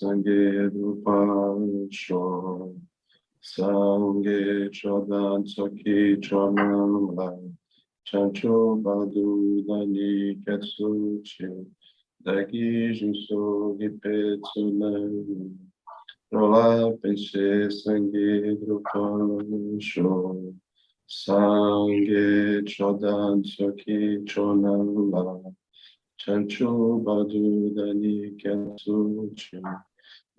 Sangye Rupa Sangye Chodan Soki Chonam Chancho Badu Dani Katsuchi Dagi Jinso Gipetsunan Rola Penche Sangye Rupa Sangye Chodan Soki Chonam Chancho Badu Dani Katsuchi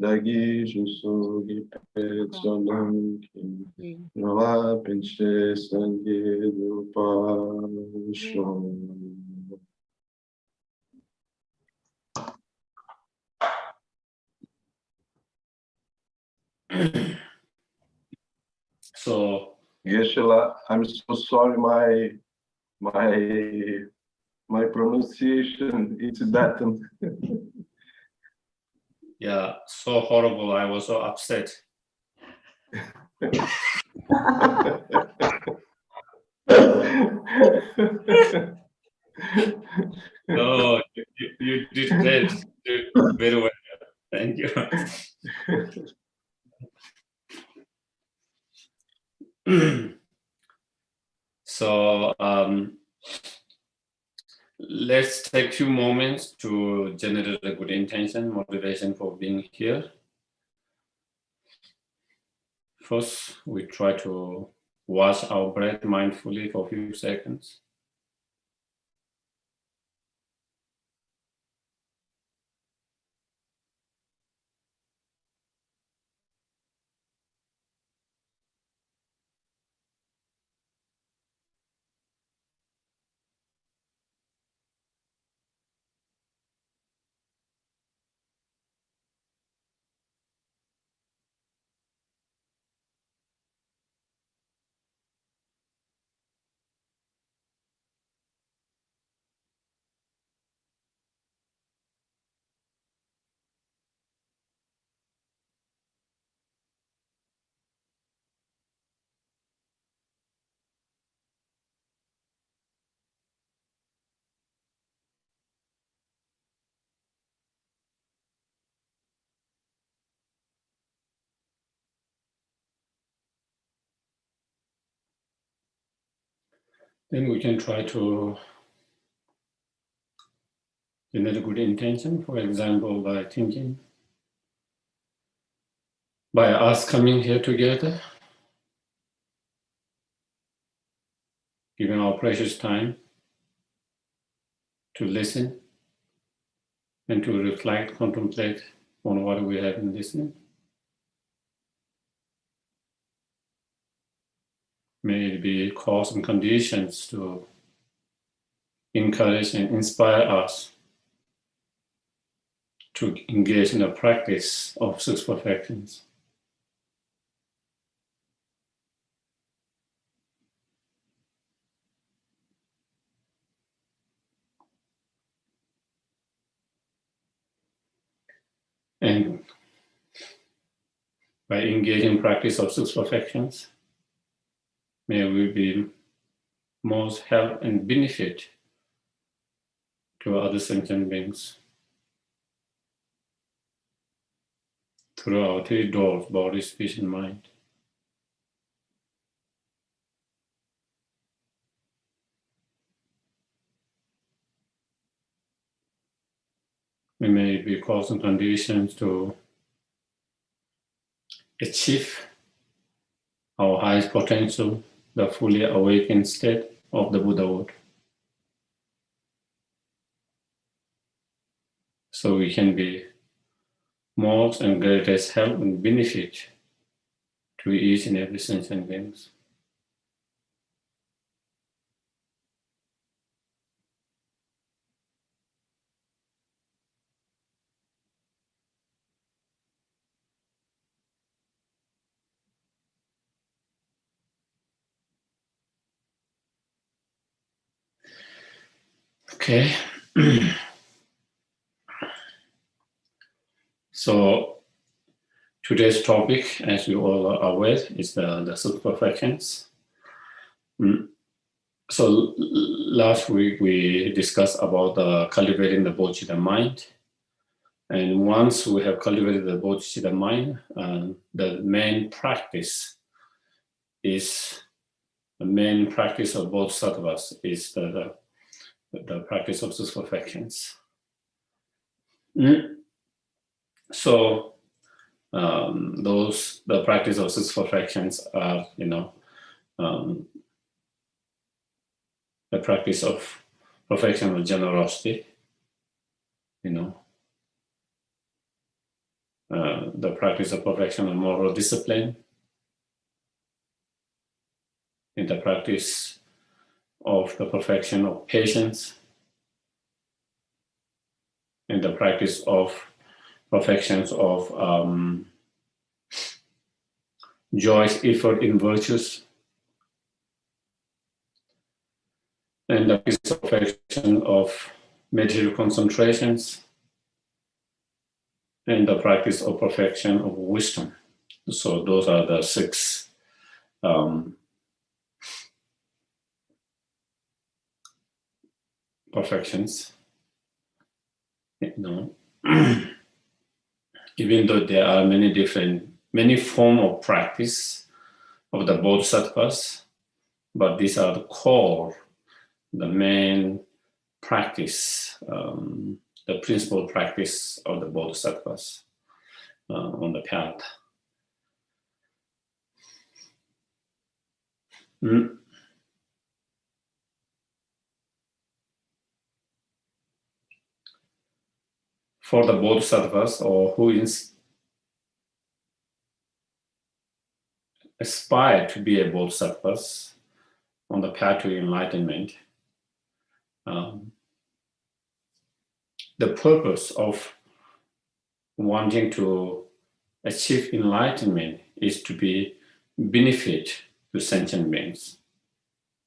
Dagi Jinso Gipetsunan Nova Pinche Sangue do Paixão. So, Geshe, I'm so sorry, my pronunciation, it's Thubten. yeah, so horrible. I was so upset. No, you did great. You did very well. Thank you. So let's take a few moments to generate a good intention, motivation for being here. First, we try to watch our breath mindfully for a few seconds. Then we can try to generate a good intention, for example, by thinking, by us coming here together, giving our precious time to listen and to reflect, contemplate on what we have been listening. May it be cause and conditions to encourage and inspire us to engage in the practice of six perfections. And by engaging in practice of six perfections, may we be most help and benefit to other sentient beings through our three doors, body, speech, and mind. We may be causing conditions to achieve our highest potential, the fully awakened state of the Buddhahood. So we can be most and greatest help and benefit to each and every sentient beings. Okay. So today's topic, as you all are aware, is the six perfections. So last week we discussed about cultivating the bodhicitta mind, And once we have cultivated the bodhicitta mind, the main practice of bodhisattvas is the practice of six perfections. So the practice of six perfections are, the practice of perfection of generosity, the practice of perfection of moral discipline, and the practice of the perfection of patience, and the practice of perfections of joyous effort in virtues, and the perfection of meditative concentrations, and the practice of perfection of wisdom. So those are the six perfections. Even though there are many forms of practice of the bodhisattvas, but these are the core, the main practice, the principal practice of the bodhisattvas on the path. For the bodhisattvas, or who aspire to be a bodhisattvas on the path to enlightenment, the purpose of wanting to achieve enlightenment is to be benefit to sentient beings.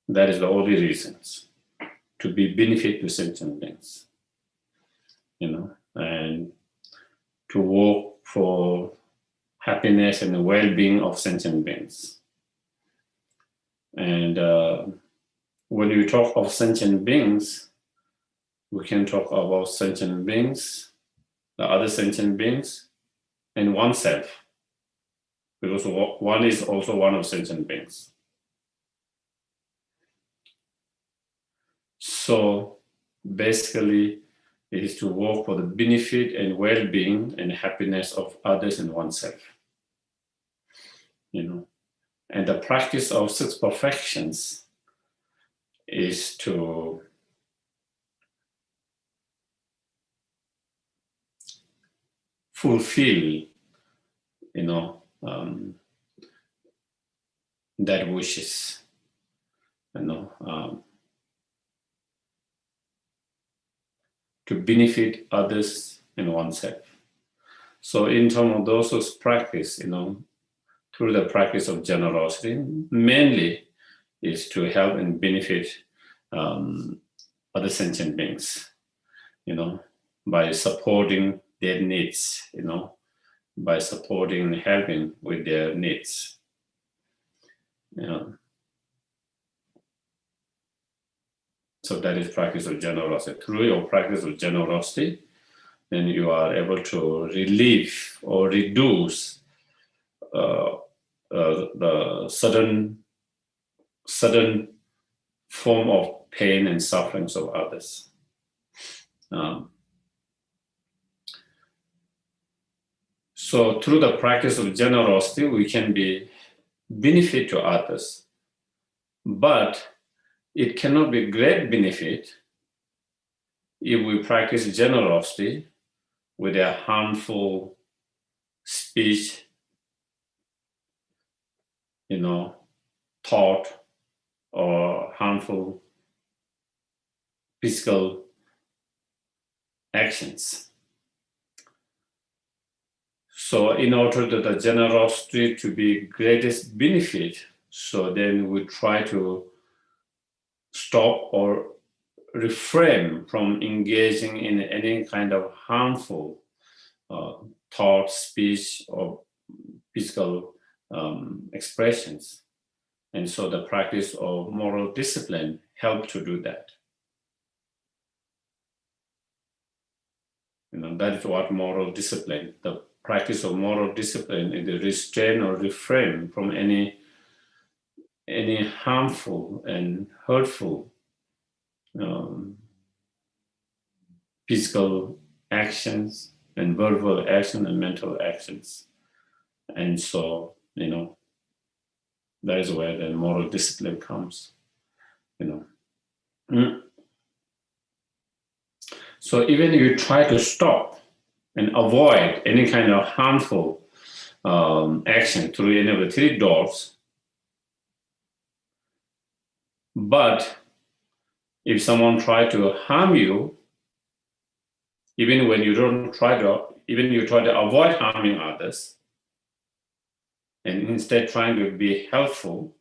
That is the only reasons, to be benefit to sentient beings, and to work for happiness and the well-being of sentient beings. And when we talk of sentient beings, we can talk about sentient beings, the other sentient beings, and oneself, because one is also one of sentient beings. So basically, it is to work for the benefit and well-being and happiness of others and oneself. And the practice of six perfections is to fulfill, that wishes, to benefit others and oneself. So in terms of those practice, through the practice of generosity, mainly is to help and benefit other sentient beings, by supporting their needs, by supporting and helping with their needs. So that is practice of generosity. Through your practice of generosity, then you are able to relieve or reduce the sudden form of pain and sufferings of others. So through the practice of generosity, we can be benefit to others, but it cannot be great benefit if we practice generosity with a harmful speech, thought, or harmful physical actions. So in order for the generosity to be greatest benefit, so then we try to stop or refrain from engaging in any kind of harmful thought, speech, or physical expressions. And so the practice of moral discipline helps to do that. That is what moral discipline. The practice of moral discipline is to restrain or refrain from any harmful and hurtful physical actions and verbal action and mental actions. And so, that is where the moral discipline comes, So even if you try to stop and avoid any kind of harmful action through any of the three doors, but if someone tries to harm you, even you try to avoid harming others, and instead trying to be helpful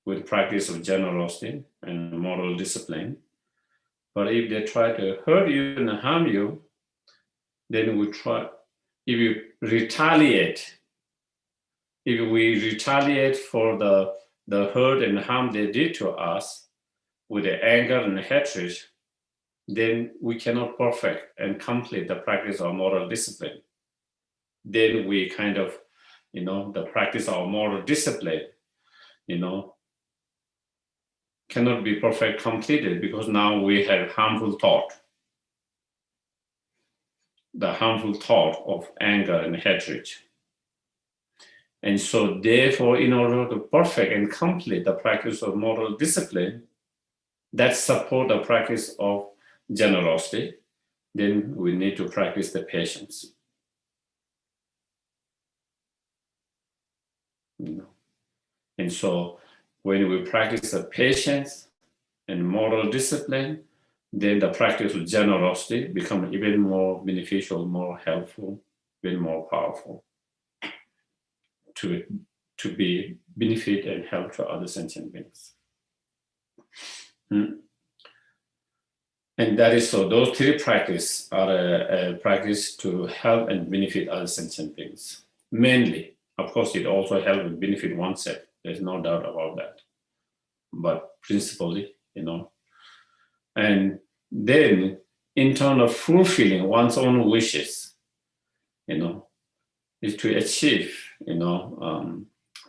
with practice of generosity and moral discipline. But if they try to hurt you and harm you, then if we retaliate for the hurt and harm they did to us with the anger and hatred, then we cannot perfect and complete the practice of moral discipline. Then we kind of, the practice of moral discipline, cannot be perfect completed because now we have harmful thought. The harmful thought of anger and hatred. And so therefore, in order to perfect and complete the practice of moral discipline that support the practice of generosity, then we need to practice the patience. And so when we practice the patience and moral discipline, then the practice of generosity becomes even more beneficial, more helpful, even more powerful to be benefit and help to other sentient beings. And that is so those three practices are a practice to help and benefit other sentient beings. Mainly, of course, it also helps and benefit oneself. There's no doubt about that. But principally, and then in terms of fulfilling one's own wishes, is to achieve,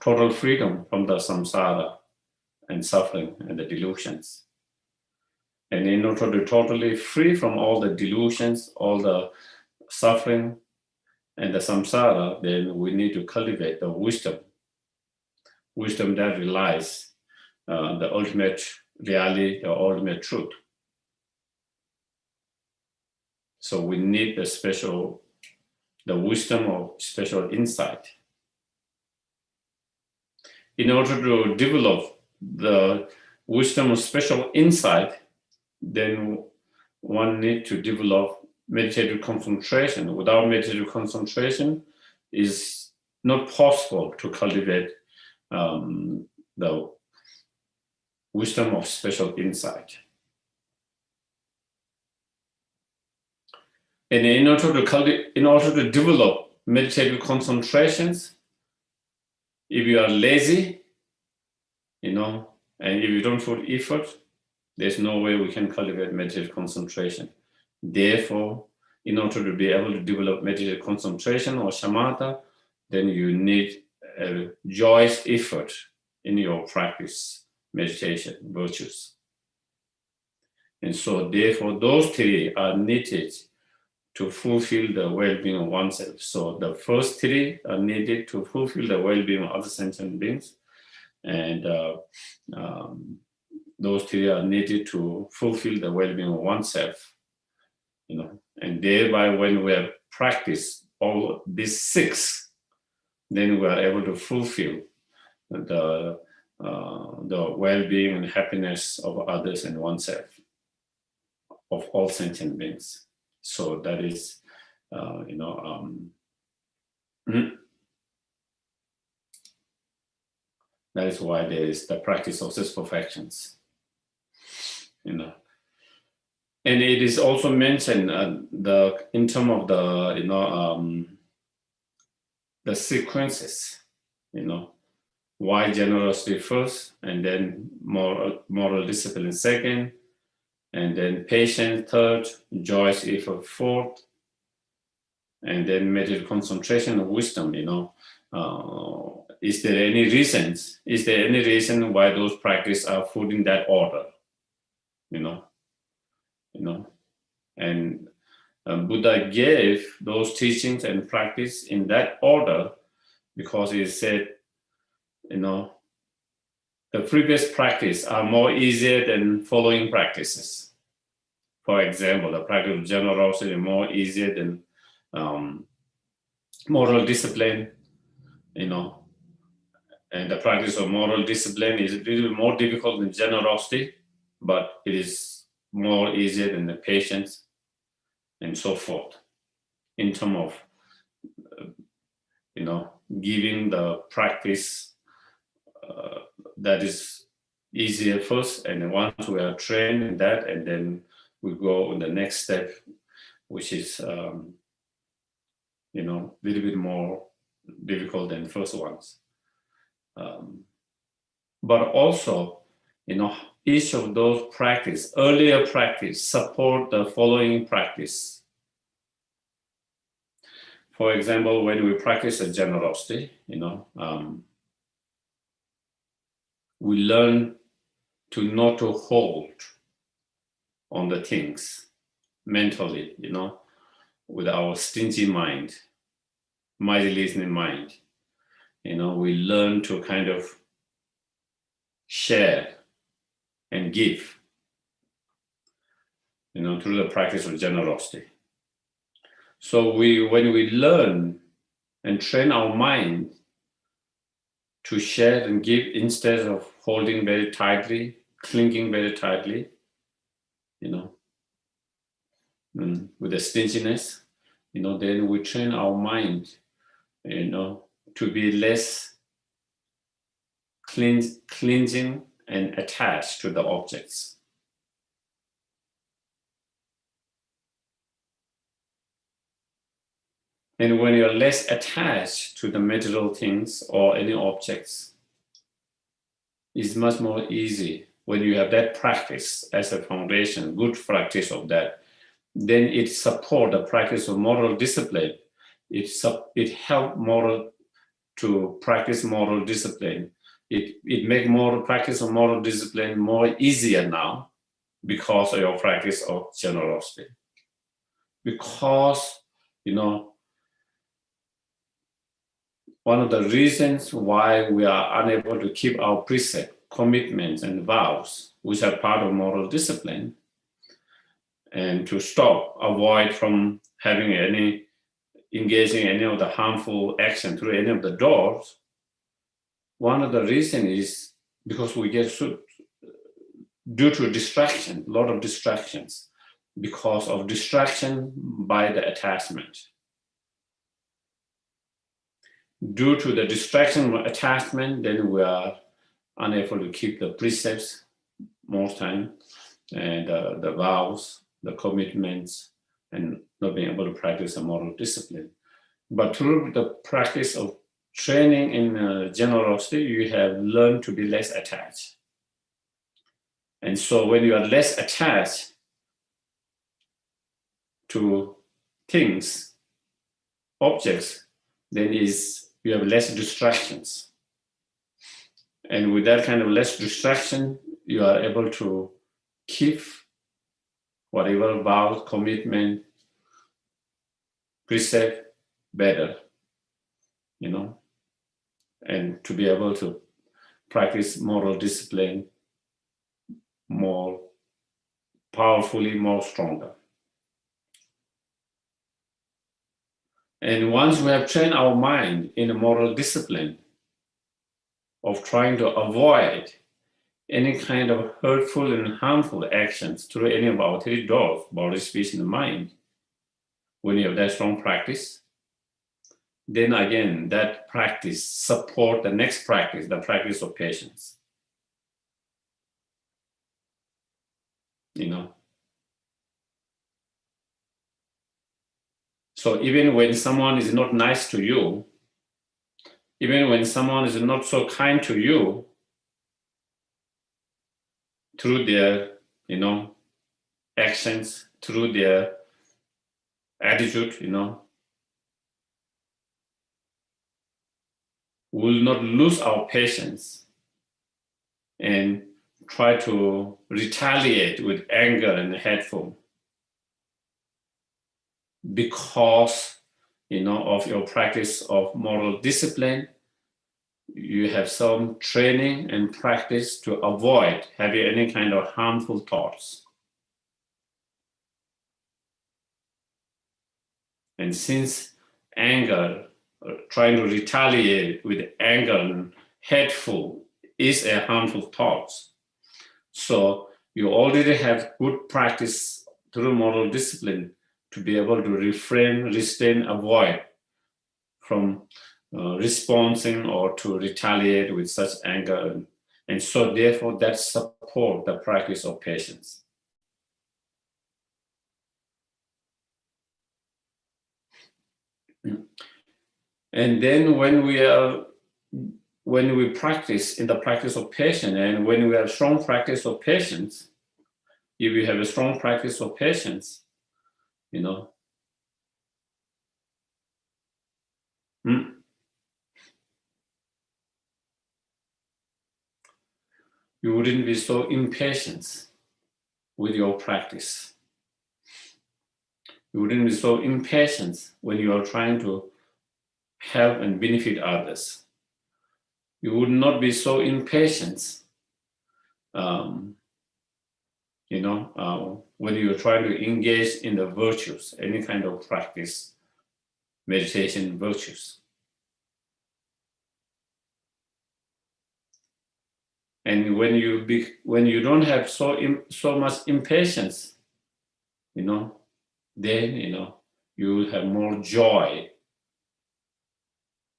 total freedom from the samsara and suffering and the delusions. And in order to totally free from all the delusions, all the suffering and the samsara, then we need to cultivate the wisdom that relies the ultimate reality, the ultimate truth. So we need the wisdom of special insight. In order to develop the wisdom of special insight, then one needs to develop meditative concentration. Without meditative concentration, it's not possible to cultivate the wisdom of special insight. And in order to develop meditative concentrations, if you are lazy, and if you don't put effort, there's no way we can cultivate meditative concentration. Therefore, in order to be able to develop meditative concentration or shamatha, then you need a joyous effort in your practice, meditation, virtues. And so therefore, those three are needed to fulfill the well-being of oneself. So the first three are needed to fulfill the well-being of other sentient beings. And those three are needed to fulfill the well-being of oneself. And thereby when we have practiced all these six, then we are able to fulfill the well-being and happiness of others and oneself, of all sentient beings. So that is, that is why there is the practice of six perfections, And it is also mentioned in terms of the sequences, why generosity first, and then moral discipline second, and then patience third, joyous effort fourth, and then meditate concentration of wisdom, is there any reasons? Is there any reason why those practices are put in that order? And Buddha gave those teachings and practice in that order because he said, the previous practice are more easier than following practices. For example, the practice of generosity is more easier than moral discipline, and the practice of moral discipline is a little more difficult than generosity, but it is more easier than the patience and so forth, in terms of, giving the practice that is easier first, and once we are trained in that, and then we go on the next step, which is, a little bit more difficult than the first ones. But also, each of those earlier practice support the following practice. For example, when we practice a generosity, we learn to not to hold on the things mentally, with our stingy mind, miserly mind. We learn to kind of share and give, through the practice of generosity. So when we learn and train our mind to share and give instead of holding very tightly, clinging very tightly, with the stinginess, then we train our mind, to be less clinging and attached to the objects. And when you're less attached to the material things or any objects, it's much more easy when you have that practice as a foundation, good practice of that. Then it supports the practice of moral discipline. It helps to practice moral discipline. It makes practice of moral discipline more easier now because of your practice of generosity. Because, one of the reasons why we are unable to keep our precept, commitments, and vows, which are part of moral discipline, and to avoid from engaging in any of the harmful action through any of the doors, one of the reasons is because we get due to distraction, a lot of distractions, because of distraction by the attachment. Due to the distraction of attachment, then we are unable to keep the precepts most time, and the vows, the commitments, and not being able to practice a moral discipline. But through the practice of training in generosity, you have learned to be less attached. And so when you are less attached to things, objects, then you have less distractions. And with that kind of less distraction, you are able to keep whatever vow, commitment, precept better, and to be able to practice moral discipline more powerfully, more stronger. And once we have trained our mind in a moral discipline of trying to avoid any kind of hurtful and harmful actions through any of our three doors, body, speech, and mind, when you have that strong practice, then again, that practice support the next practice, the practice of patience. So even when someone is not nice to you, even when someone is not so kind to you, through their, actions, through their attitude, we will not lose our patience and try to retaliate with anger and hateful because, of your practice of moral discipline. You have some training and practice to avoid having any kind of harmful thoughts. And since anger, trying to retaliate with anger and hateful is a harmful thought, so you already have good practice through moral discipline to be able to refrain, restrain, avoid from responding or to retaliate with such anger. And so therefore that support the practice of patience. And then when we practice in the practice of patience, and when we have strong practice of patience, if you have a strong practice of patience, you wouldn't be so impatient with your practice. You wouldn't be so impatient when you are trying to help and benefit others. You would not be so impatient, when you're trying to engage in the virtues, any kind of practice, meditation virtues. And when you don't have so much impatience, then you will have more joy.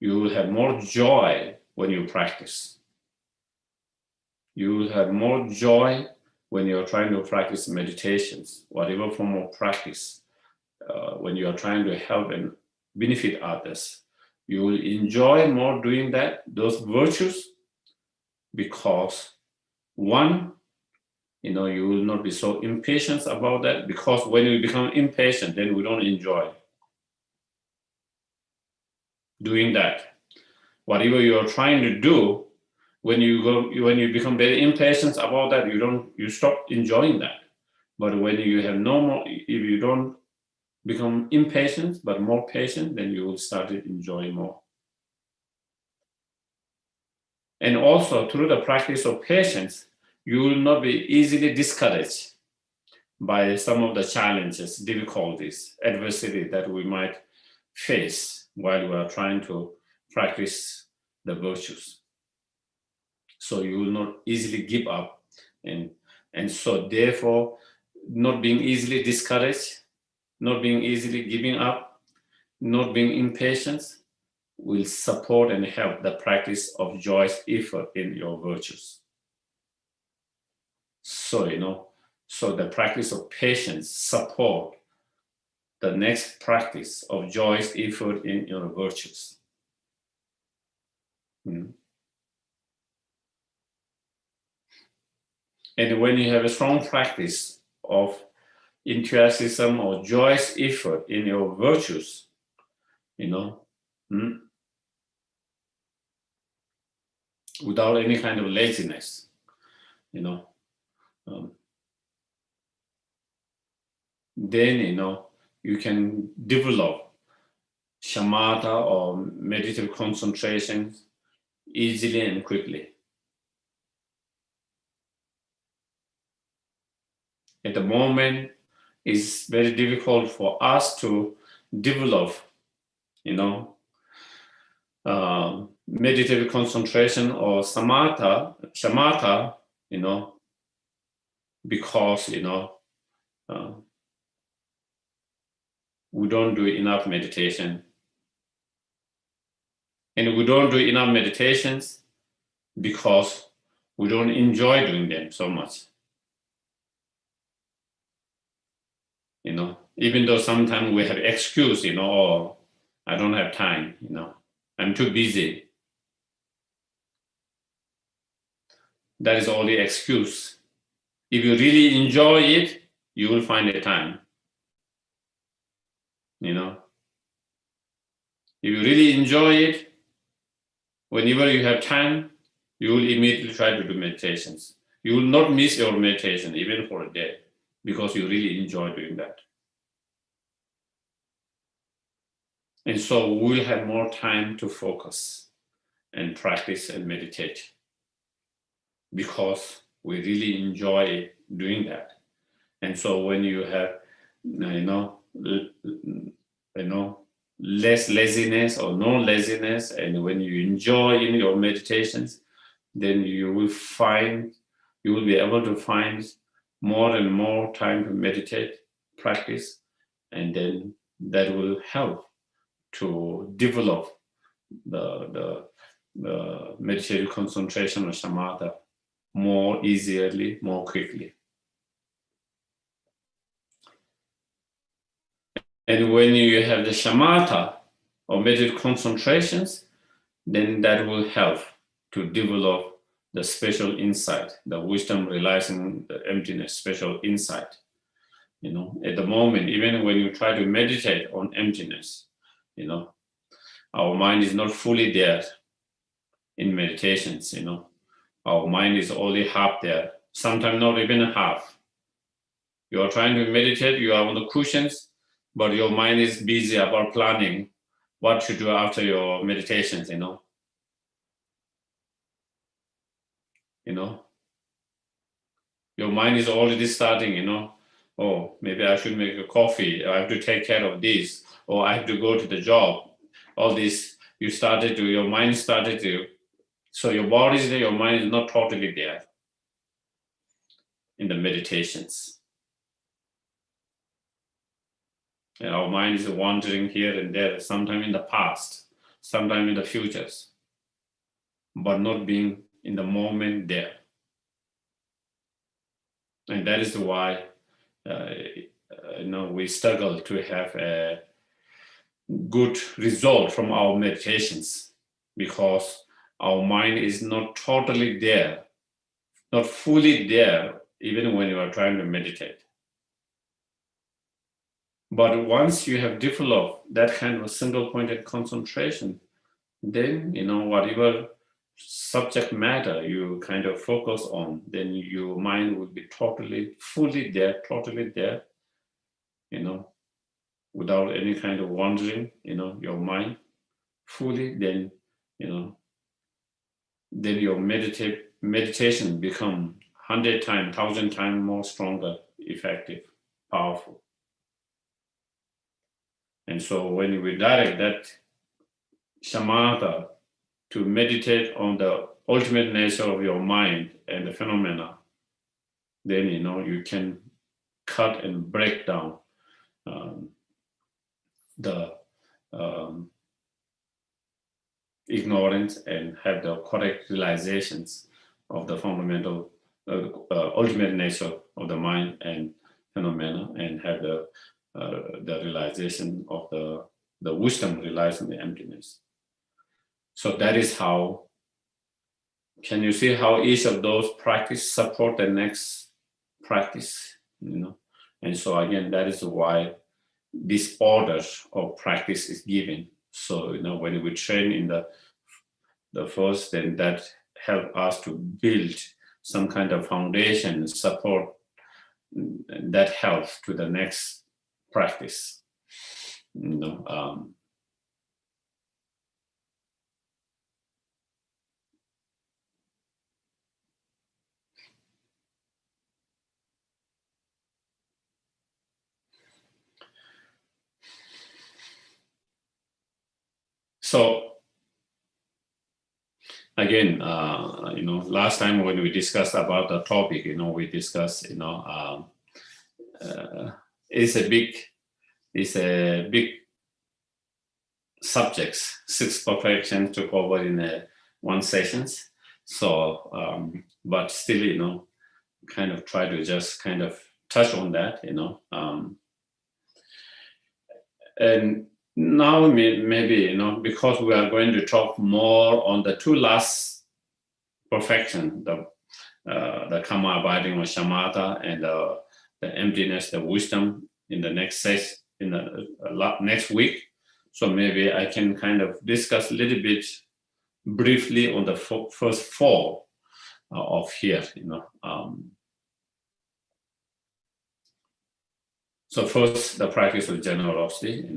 You will have more joy when you practice. You will have more joy when you're trying to practice meditations, whatever form of practice, when you are trying to help and benefit others. You will enjoy more doing those virtues, because one, you will not be so impatient about that, because when we become impatient, then we don't enjoy doing that. Whatever you are trying to do, when you become very impatient about that, you stop enjoying that. But when you have if you don't become impatient but more patient, then you will start to enjoy more. And also through the practice of patience, you will not be easily discouraged by some of the challenges, difficulties, adversity that we might face while we are trying to practice the virtues. So you will not easily give up. And so therefore, not being easily discouraged, not being easily giving up, not being impatient, will support and help the practice of joyous effort in your virtues. So, so the practice of patience support the next practice of joyous effort in your virtues. And when you have a strong practice of enthusiasm or joyous effort in your virtues, without any kind of laziness, then, you can develop shamatha or meditative concentration easily and quickly. At the moment, it's very difficult for us to develop, meditative concentration or shamatha, because, we don't do enough meditation. And we don't do enough meditations because we don't enjoy doing them so much. Even though sometimes we have excuse, or I don't have time, I'm too busy. That is only excuse. If you really enjoy it, you will find a time. If you really enjoy it, Whenever you have time, you will immediately try to do meditations. You will not miss your meditation even for a day because you really enjoy doing that. And so we will have more time to focus and practice and meditate because we really enjoy doing that. And so when you have, less laziness or no laziness, and when you enjoy in your meditations, then you will be able to find more and more time to meditate, practice, and then that will help to develop the meditative concentration or shamatha more easily, more quickly. And when you have the shamatha or meditative concentrations, then that will help to develop the special insight, the wisdom realizing the emptiness, special insight. At the moment, even when you try to meditate on emptiness, our mind is not fully there in meditations, Our mind is only half there, sometimes not even half. You are trying to meditate, you are on the cushions, but your mind is busy about planning what to do after your meditations, Your mind is already starting, oh, maybe I should make a coffee, I have to take care of this, or I have to go to the job. All this, your mind started to, so your body is there, your mind is not totally there in the meditations. And our mind is wandering here and there, sometime in the past, sometime in the futures, but not being in the moment there. And that is why we struggle to have a good result from our meditations, because our mind is not totally there, not fully there, even when you are trying to meditate. But once you have developed that kind of single-pointed concentration, then, whatever subject matter you kind of focus on, then your mind will be fully there, without any kind of wandering, your mind fully, then, then your meditation become 100 times, 1,000 times more stronger, effective, powerful. And so when we direct that shamatha to meditate on the ultimate nature of your mind and the phenomena, then you can cut and break down the ignorance and have the correct realizations of the fundamental ultimate nature of the mind and phenomena, and have the realization of the wisdom realizing the emptiness. So that is how, can you see how each of those practice support the next practice, And so again, that is why this order of practice is given. So, when we train in the first, then that help us to build some kind of foundation, support that helps to the next practice, So again, last time when we discussed about the topic, we discussed, it's a big subjects, 6 perfections to cover in one sessions. So, but still, kind of try to just kind of touch on that, and now maybe, because we are going to talk more on the 2 last perfection, the karma abiding or shamatha, and the emptiness, the wisdom, in the next session, in the next week. So maybe I can kind of discuss a little bit briefly on the first four of here, So first, the practice of generosity,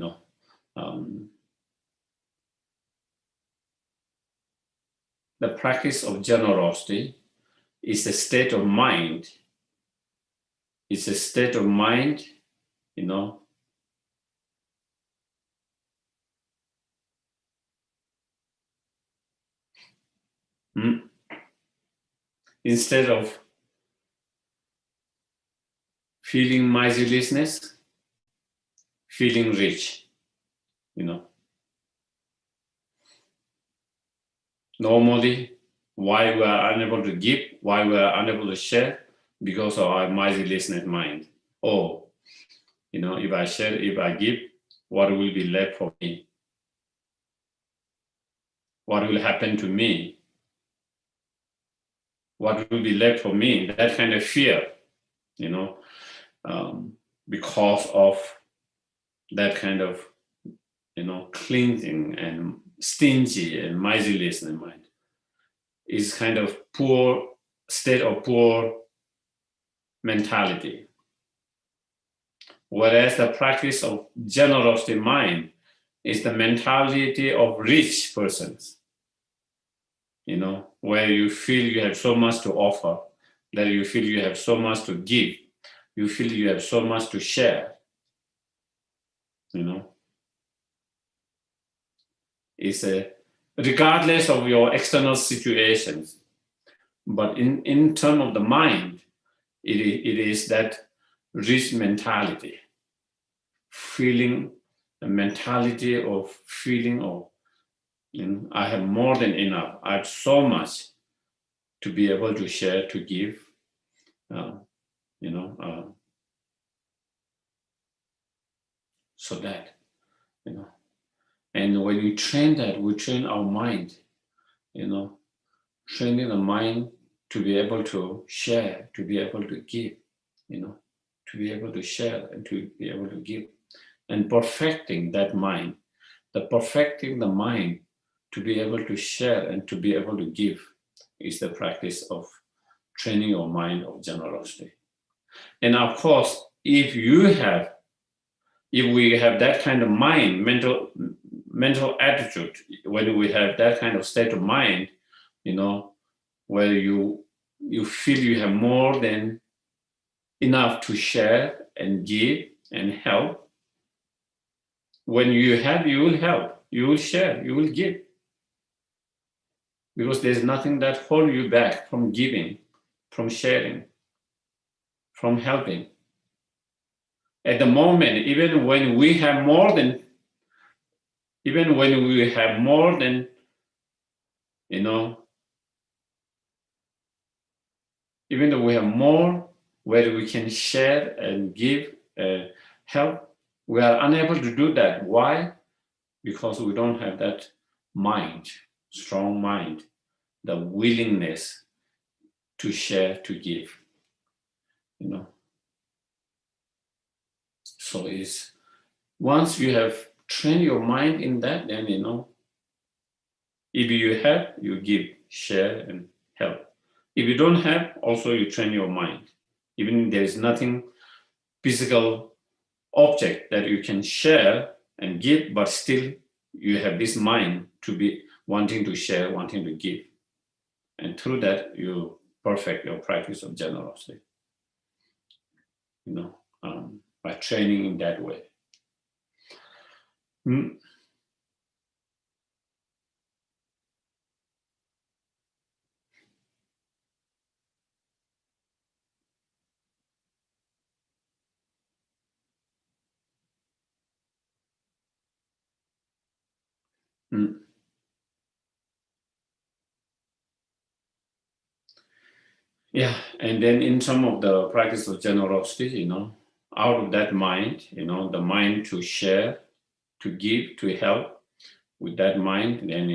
the practice of generosity is a state of mind. It's a state of mind, Instead of feeling miserliness, feeling rich, Normally, why we are unable to give, why we are unable to share, because of our miserliness mind. Oh, if I share, if I give, what will be left for me? What will happen to me? What will be left for me? That kind of fear, because of that kind of, clinging and stingy and miserliness in mind is kind of poor state of poor mentality. Whereas the practice of generosity mind is the mentality of rich persons, where you feel you have so much to offer, that you feel you have so much to give, you feel you have so much to share, It's regardless of your external situations, but in terms of the mind, it is that rich mentality, feeling, the mentality of feeling of, I have more than enough. I have so much to be able to share, to give, so that, And when we train that, we train our mind, training the mind to be able to share, to be able to give, to be able to share and to be able to give. And perfecting that mind, perfecting the mind to be able to share and to be able to give is the practice of training your mind of generosity. And of course, if we have that kind of mind, mental attitude, when we have that kind of state of mind, where you feel you have more than enough to share and give and help. When you have, you will help, you will share, you will give. Because there's nothing that holds you back from giving, from sharing, from helping. At the moment, even when we have more than, even though we have more where we can share and give, help, we are unable to do that. Why? Because we don't have that mind, strong mind, the willingness to share, to give, So it's, once you have trained your mind in that, then, if you have, you give, share, and help. If you don't have, also you train your mind. Even if there is nothing physical object that you can share and give, but still you have this mind to be wanting to share, wanting to give. And through that, you perfect your practice of generosity, by training in that way. Yeah, and then in some of the practice of generosity, out of that mind, the mind to share, to give, to help, with that mind, then,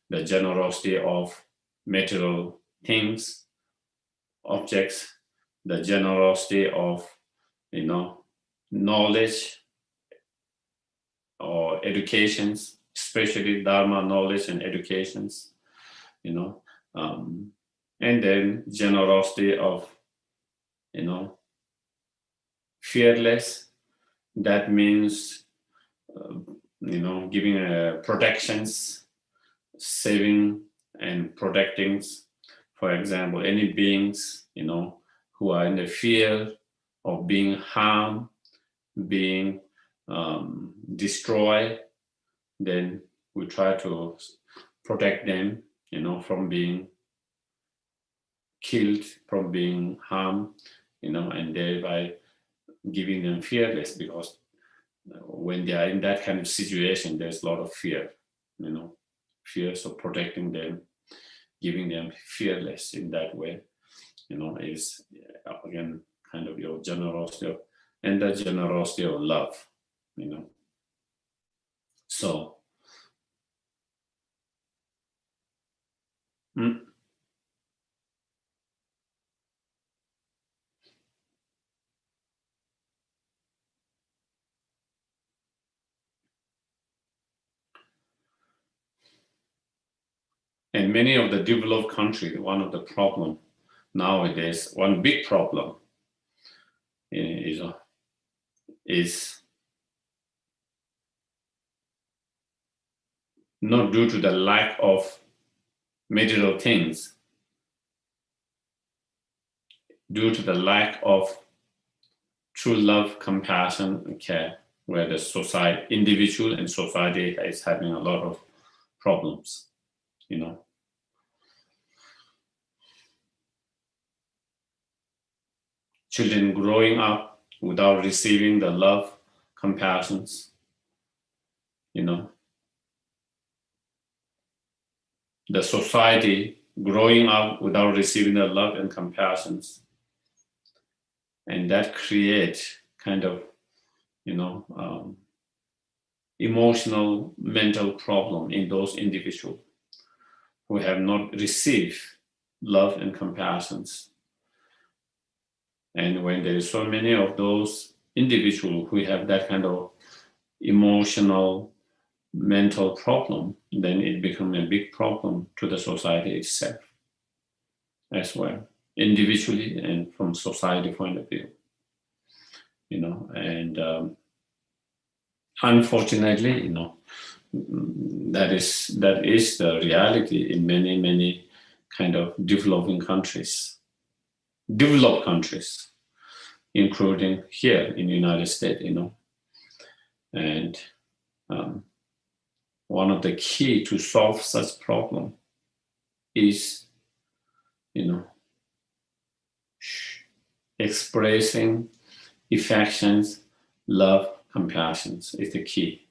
the generosity of material things, objects, the generosity of, knowledge or educations, especially Dharma knowledge and educations, you know, and then generosity of, you know, fearless. That means, you know, giving protections, saving and protecting, for example, any beings, you know, who are in the fear of being harmed, being destroyed, then we try to protect them, you know, from being killed, from being harmed, you know, and thereby giving them fearless, because when they are in that kind of situation, there's a lot of fear, you know, fear. So protecting them, giving them fearless in that way, you know, is again kind of your generosity of, and the generosity of love, you know. So and many of the developed countries, one of the problem nowadays, one big problem is not due to the lack of material things, due to the lack of true love, compassion, and care, where the society, individual and society is having a lot of problems, you know. Children growing up without receiving the love, compassions, you know. The society growing up without receiving the love and compassions. And that creates kind of, you know, emotional, mental problem in those individuals who have not received love and compassions. And when there is so many of those individuals who have that kind of emotional, mental problem, then it becomes a big problem to the society itself as well, individually and from society point of view, you know. And unfortunately, you know, that is the reality in many kind of developed countries, including here in the United States, you know. And one of the key to solve such problem is, you know, expressing affections, love, compassion is the key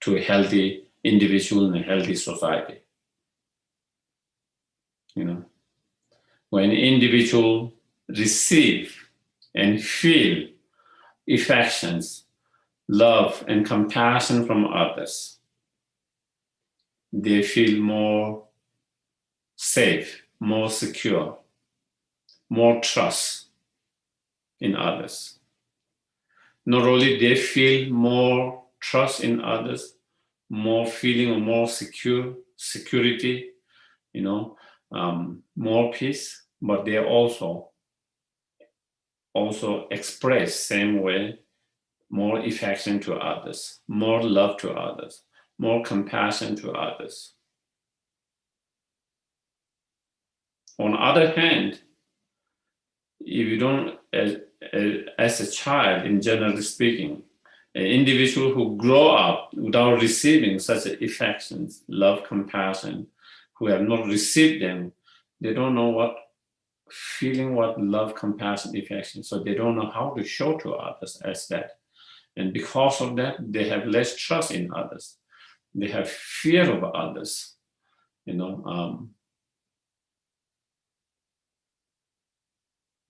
to a healthy individual and a healthy society. You know, when individuals receive and feel affections, love, and compassion from others, they feel more safe, more secure, more trust in others. Not only they feel more trust in others, more feeling of more security, you know, more peace, but they also express same way more affection to others, more love to others, more compassion to others. On the other hand, if you don't, as a child, in generally speaking, an individual who grow up without receiving such affections, love, compassion, who have not received them, they don't know what love, compassion, affection. So they don't know how to show to others as that. And because of that, they have less trust in others. They have fear of others, you know.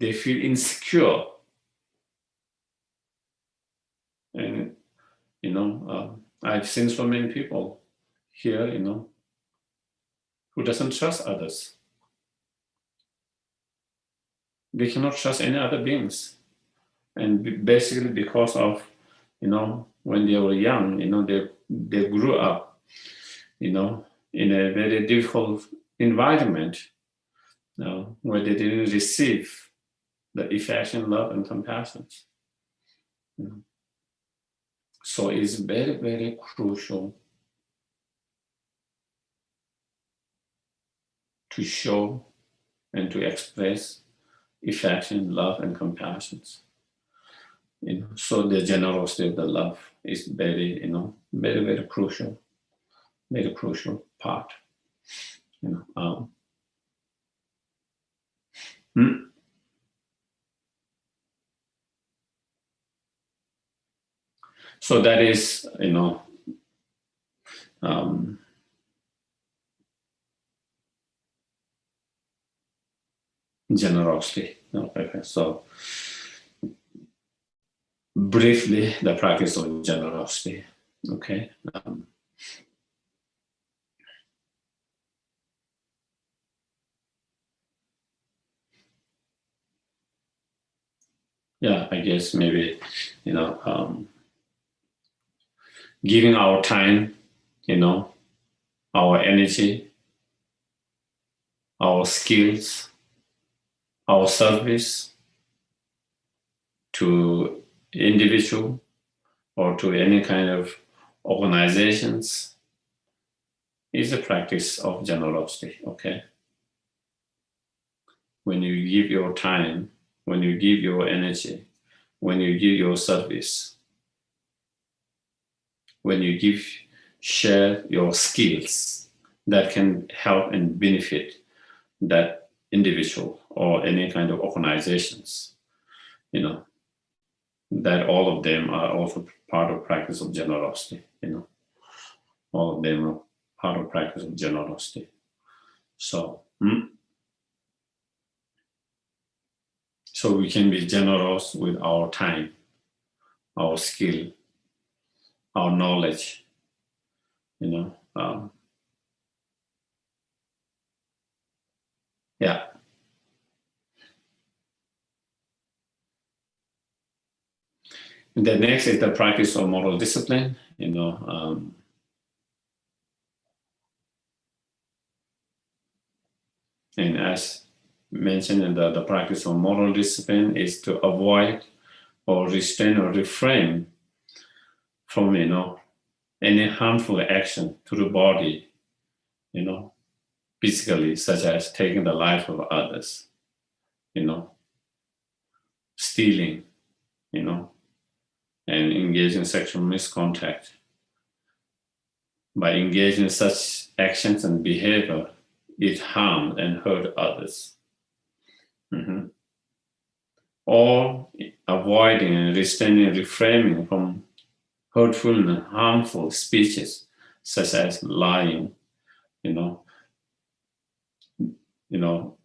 They feel insecure. And, you know, I've seen so many people here, you know, who doesn't trust others. They cannot trust any other beings. And basically because of, you know, when they were young, you know, they grew up, you know, in a very difficult environment where they didn't receive the affection, love, and compassion. So it's very, very crucial to show and to express affection, love, and compassion. So the generosity of the love is very, very, very crucial part. So that is, generosity. Okay. So briefly, the practice of generosity. Okay. Yeah, I guess maybe, giving our time, our energy, our skills, our service to individual or to any kind of organizations is a practice of generosity, okay? When you give your time, when you give your energy, when you give your service, when you share your skills that can help and benefit that individual or any kind of organizations, that all of them are also part of practice of generosity, all of them are part of practice of generosity. So, so we can be generous with our time, our skill, our knowledge, yeah. And the next is the practice of moral discipline, and as mentioned in the practice of moral discipline is to avoid or restrain or refrain from, any harmful action to the body, physically, such as taking the life of others, stealing, and engaging in sexual misconduct. By engaging in such actions and behavior, it harmed and hurt others. Or avoiding and restraining, refraining from hurtful and harmful speeches, such as lying,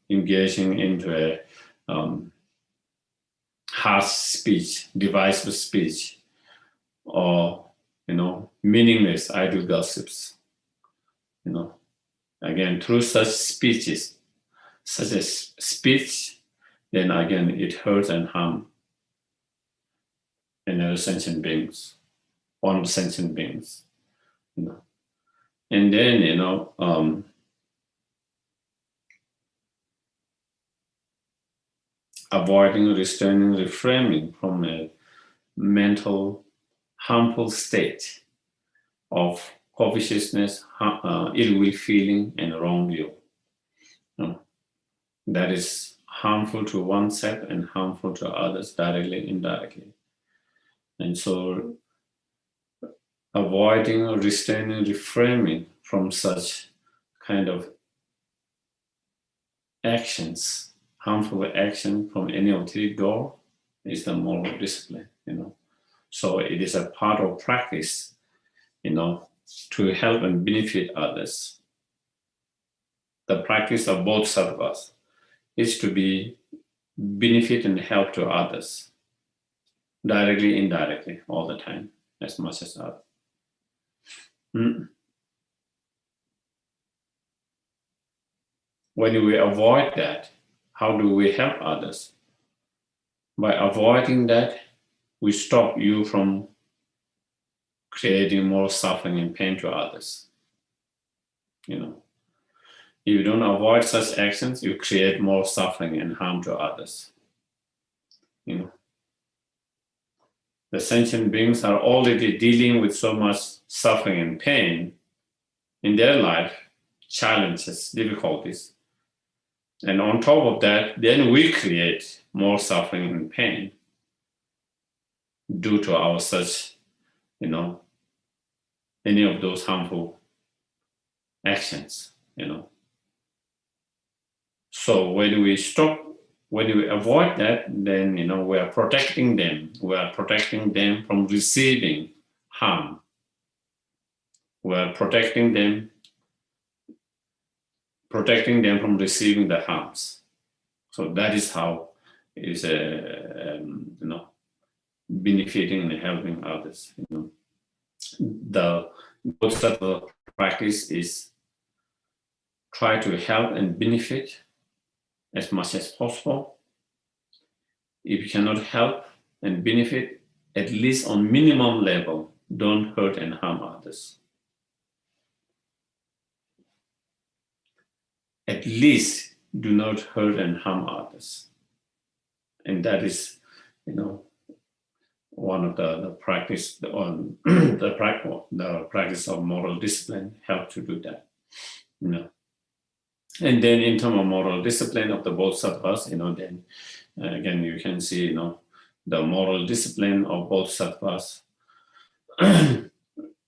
engaging into a harsh speech, divisive speech, or meaningless idle gossips. Again, through such speeches, such as speech, then again it hurts and harms another sentient beings, one sentient beings. And then avoiding, restraining, refraining from a mental harmful state of covetousness, ill will feeling, and wrong view. That is harmful to oneself and harmful to others, directly, indirectly. And so avoiding, restraining, refraining from such kind of actions, harmful action from any of the door is the moral discipline, So it is a part of practice, to help and benefit others. The practice of both sattvas is to be benefit and help to others, directly, indirectly, all the time, as much as others. When we avoid that, how do we help others? By avoiding that, we stop you from creating more suffering and pain to others. If you don't avoid such actions, you create more suffering and harm to others. You know, the sentient beings are already dealing with so much suffering and pain in their life, challenges, difficulties. And on top of that, then we create more suffering and pain due to our such, any of those harmful actions, So when we stop, when we avoid that, then, we are protecting them. We are protecting them from receiving harm. We are protecting them from receiving the harms. So that is how it is, benefiting and helping others. The Bodhisattva practice is try to help and benefit as much as possible. If you cannot help and benefit, at least on minimum level, don't hurt and harm others. At least do not hurt and harm others. And that is, one of the practice on the practice of moral discipline help to do that. And then in terms of moral discipline of the Bodhisattvas, then again you can see, the moral discipline of Bodhisattvas,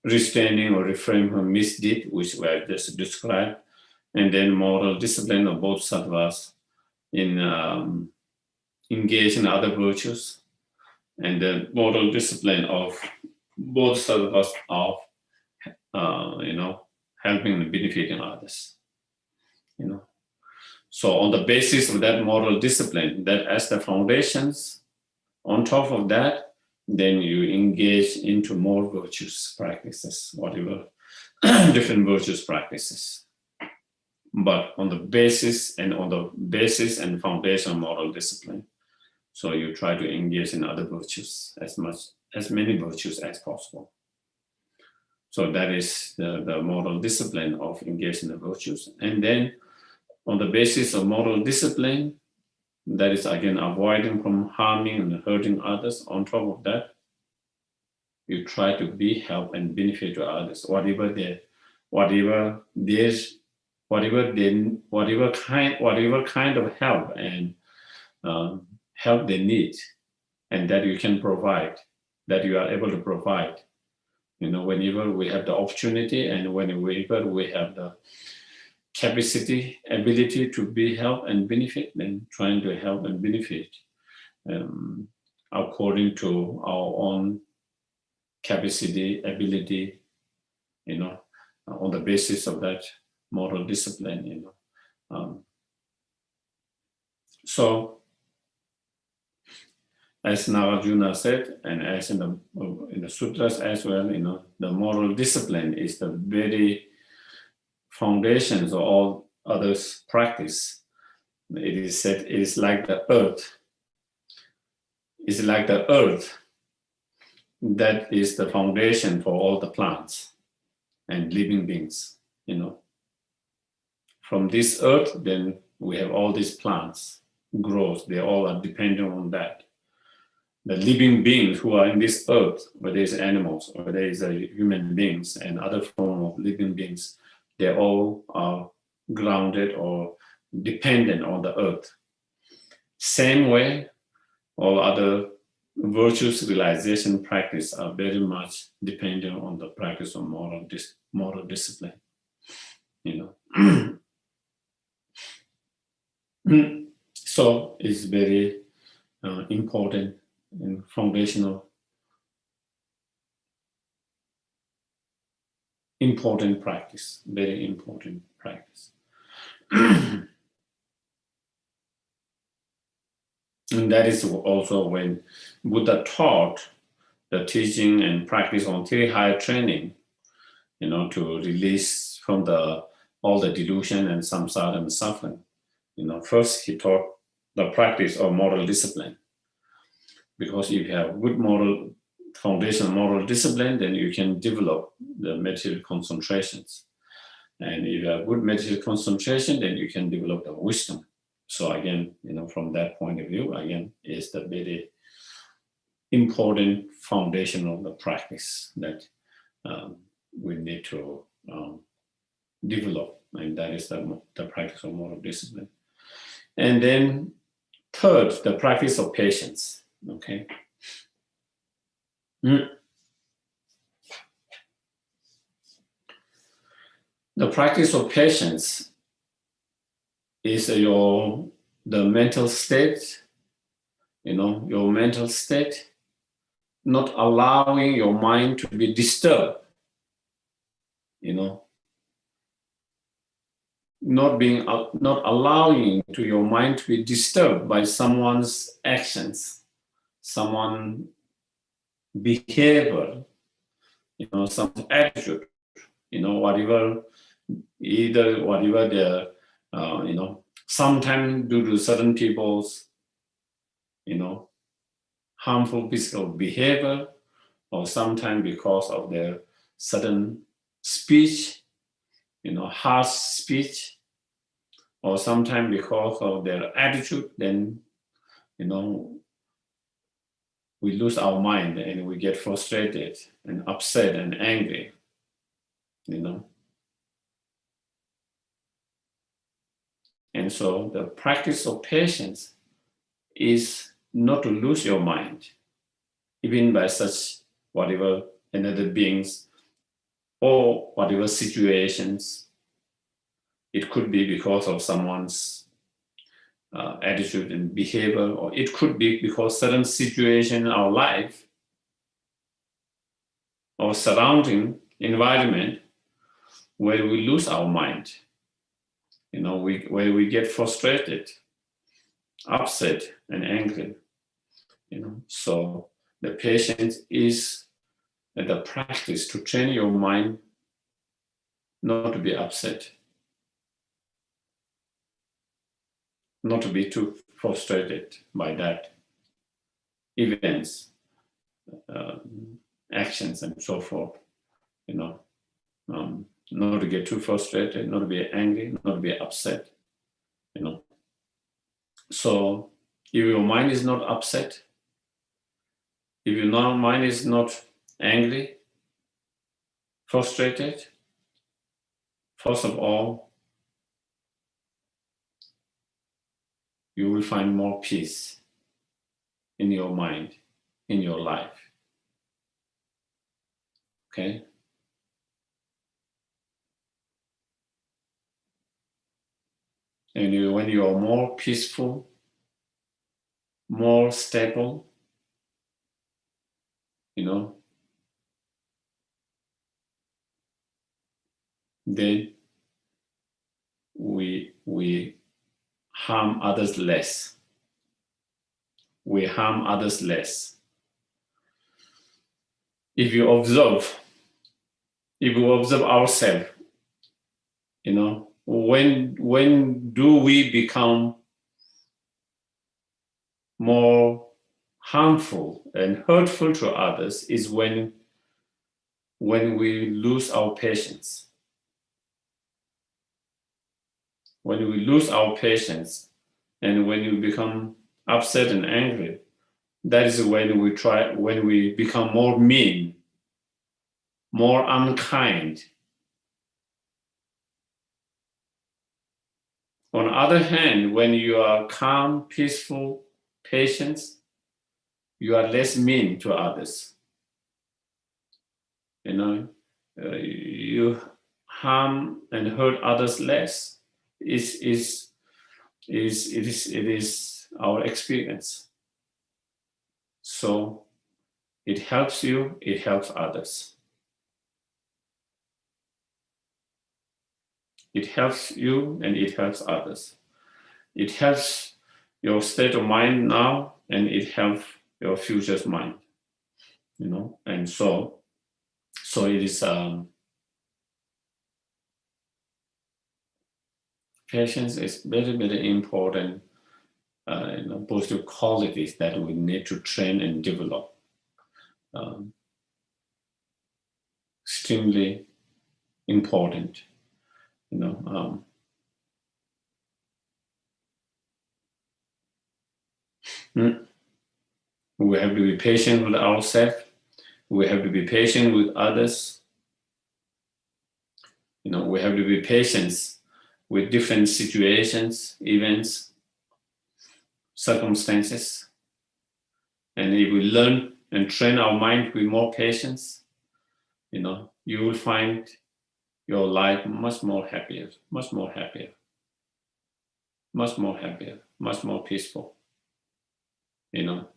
restraining or refraining from misdeed, which we have just described, and then moral discipline of Bodhisattvas in engage in other virtues, and the moral discipline of Bodhisattvas of helping and benefiting others. So on the basis of that moral discipline, that as the foundations, on top of that, then you engage into more virtues practices, whatever different virtues practices. But on the basis and foundation of moral discipline, so you try to engage in other virtues as many virtues as possible. So that is the moral discipline of engaging in the virtues. And then on the basis of moral discipline, that is again avoiding from harming and hurting others. On top of that, you try to be help and benefit to others, whatever kind of help and help they need, and that you can provide, that you are able to provide. Whenever we have the opportunity and whenever we have the capacity, ability to be help and benefit, then trying to help and benefit according to our own capacity, ability, on the basis of that moral discipline, So, as Nagarjuna said, and as in the sutras as well, the moral discipline is the very foundations of all others practice. It is said it is like the earth. It's like the earth that is the foundation for all the plants and living beings. From this earth, then we have all these plants grows. They all are dependent on that. The living beings who are in this earth, whether it's animals, or whether it's human beings and other form of living beings, they all are grounded or dependent on the earth. Same way, all other virtues realization practice are very much dependent on the practice of moral discipline. So it's very important and foundational, important practice, very important practice. And that is also when Buddha taught the teaching and practice on three higher training, to release from all the delusion and samsara and suffering. First he taught the practice of moral discipline. Because if you have good moral foundation, moral discipline, then you can develop the material concentrations. And if you have good meditation concentration, then you can develop the wisdom. So again, from that point of view, again, is the very important foundation of the practice that we need to develop, and that is the practice of moral discipline. And then third, the practice of patience. Okay. The practice of patience is the mental state, your mental state, not allowing your mind to be disturbed, not allowing to your mind to be disturbed by someone's actions, someone's behavior, some attitude, whatever the, sometimes due to certain people's, harmful physical behavior, or sometimes because of their sudden speech, harsh speech, or sometimes because of their attitude, then, we lose our mind and we get frustrated and upset and angry, And so the practice of patience is not to lose your mind, even by such whatever another beings or whatever situations. It could be because of someone's attitude and behavior, or it could be because certain situation in our life or surrounding environment where we lose our mind, where we get frustrated, upset, and angry. So the patience is the practice to train your mind not to be upset, not to be too frustrated by that events, actions, and so forth. Not to get too frustrated, not to be angry, not to be upset. So if your mind is not upset, if your mind is not angry, frustrated, first of all, you will find more peace in your mind, in your life. Okay? And when you are more peaceful, more stable, then we harm others less. We harm others less. If you observe ourselves, when do we become more harmful and hurtful to others is when we lose our patience. When we lose our patience and when you become upset and angry, that is when we become more mean, more unkind. On the other hand, when you are calm, peaceful, patient, you are less mean to others. You harm and hurt others less. It is our experience. So it helps you, it helps others. It helps you and it helps others. It helps your state of mind now and it helps your future's mind. And so it is patience is very, very important positive qualities that we need to train and develop. Extremely important. You know, we have to be patient with ourselves. We have to be patient with others. You know, we have to be patient with different situations, events, circumstances. And if we learn and train our mind with more patience, you know, you will find your life much more happier, much more happier, much more happier, much more peaceful, you know.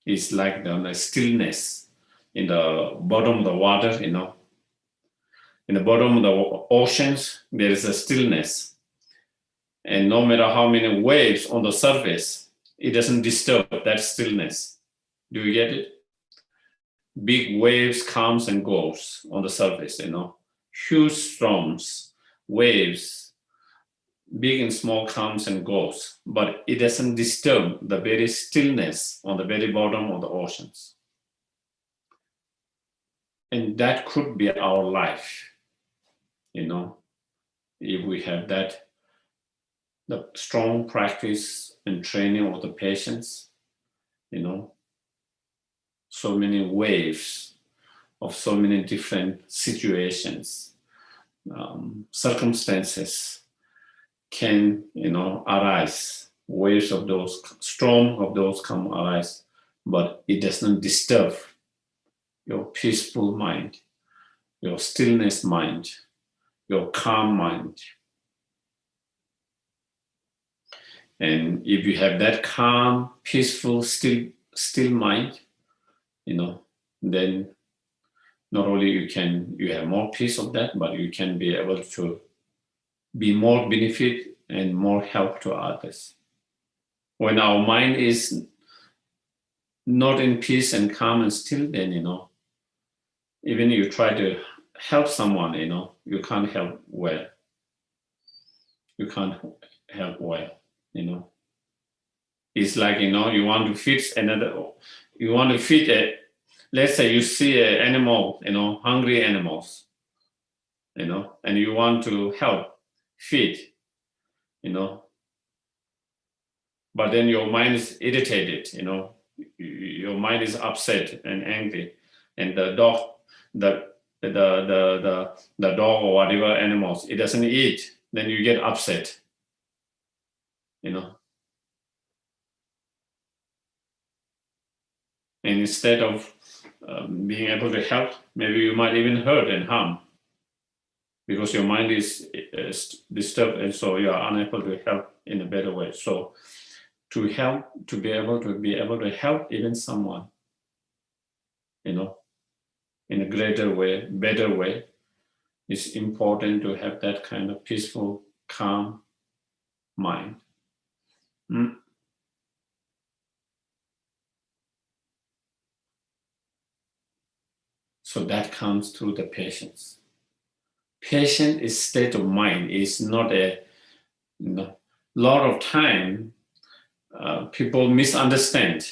It's like the stillness in the bottom of the water, you know. In the bottom of the oceans, there is a stillness. And no matter how many waves on the surface, it doesn't disturb that stillness. Do you get it? Big waves comes and goes on the surface, you know. Huge storms, waves, big and small comes and goes, but it doesn't disturb the very stillness on the very bottom of the oceans. And that could be our life, you know, if we have that, the strong practice and training of the patience, you know, so many waves of so many different situations, circumstances can, you know, arise. Waves of those, storm of those come arise, but it doesn't disturb your peaceful mind, your stillness mind, your calm mind. And if you have that calm, peaceful, still mind, you know, then not only you have more peace of that, but you can be able to be more benefit and more help to others. When our mind is not in peace and calm and still, then, you know, even you try to help someone, you know, you can't help well. You can't help well, you know. It's like, you know, you want to feed let's say you see an animal, you know, hungry animals, you know, and you want to help feed, you know, but then your mind is irritated, you know, your mind is upset and angry, and the dog, the dog or whatever animals, it doesn't eat, then you get upset, you know. And instead of being able to help, maybe you might even hurt and harm, because your mind is disturbed, and so you are unable to help in a better way. So to help, to be able to help even someone, you know, in a greater way, better way, it's important to have that kind of peaceful, calm mind. So that comes through the patience. Patient is state of mind. It's not a, you know, lot of time people misunderstand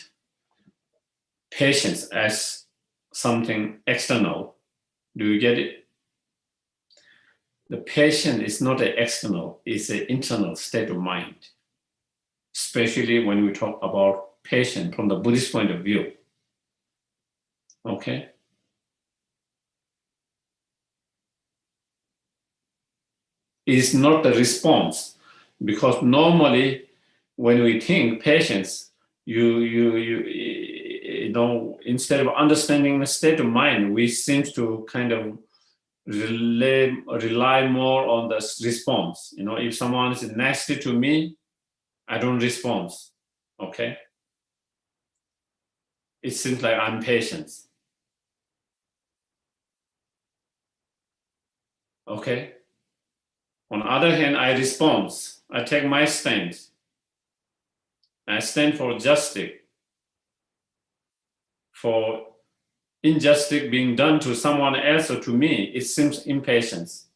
patience as something external. Do you get it? The patient is not an external, it's an internal state of mind, especially when we talk about patience from the Buddhist point of view. Okay? It's not the response, because normally when we think patience, you know, instead of understanding the state of mind, we seem to kind of rely more on the response. You know, if someone is nasty to me, I don't respond. Okay? It seems like I'm patient. Okay? On the other hand, I respond. I take my stand. I stand for justice, for injustice being done to someone else or to me. It seems impatience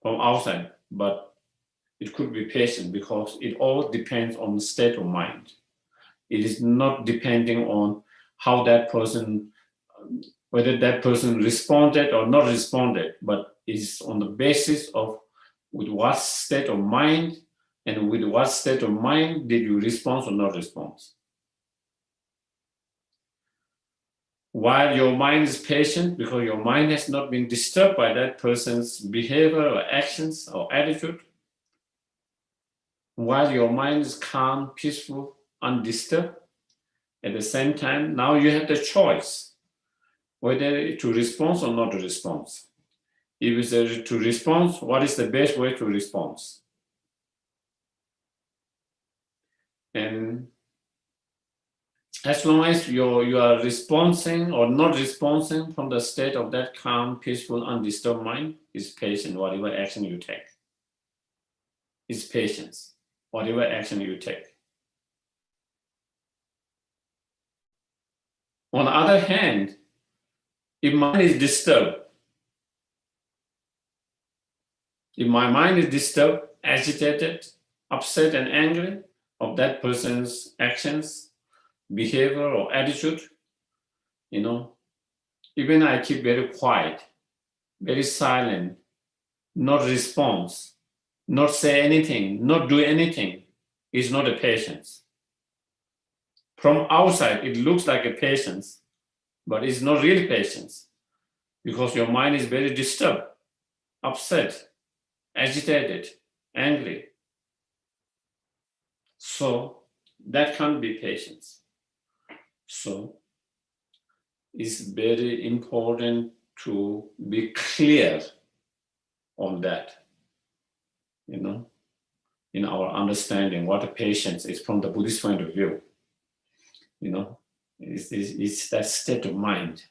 from outside, but it could be patient, because it all depends on the state of mind. It is not depending on how that person whether that person responded or not responded, but it's on the basis of with what state of mind and with what state of mind did you respond or not respond. While your mind is patient, because your mind has not been disturbed by that person's behavior or actions or attitude, while your mind is calm, peaceful, undisturbed, at the same time, now you have the choice whether to respond or not to respond. If it's to respond, what is the best way to respond? And as long as you are responding or not responding from the state of that calm, peaceful, undisturbed mind, is patient, whatever action you take. It's patience, whatever action you take. On the other hand, if mind is disturbed, if my mind is disturbed, agitated, upset, and angry of that person's actions, behavior, or attitude, even I keep very quiet, very silent, not respond, not say anything, not do anything, is not a patience. From outside, it looks like a patience, but it's not really patience because your mind is very disturbed, upset, agitated, angry. So that can't be patience. So it's very important to be clear on that, in our understanding what a patience is from the Buddhist point of view. It's that state of mind,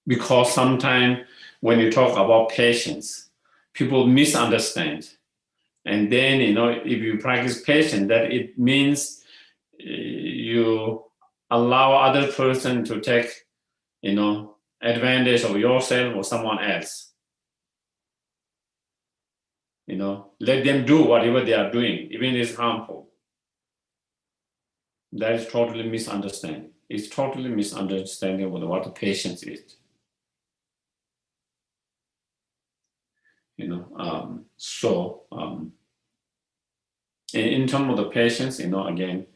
because sometimes when you talk about patience, people misunderstand. And then, if you practice patience, that it means you allow other person to take, advantage of yourself or someone else. Let them do whatever they are doing, even if it's harmful. That is totally misunderstanding. It's totally misunderstanding of what the patience is. In terms of the patience, again,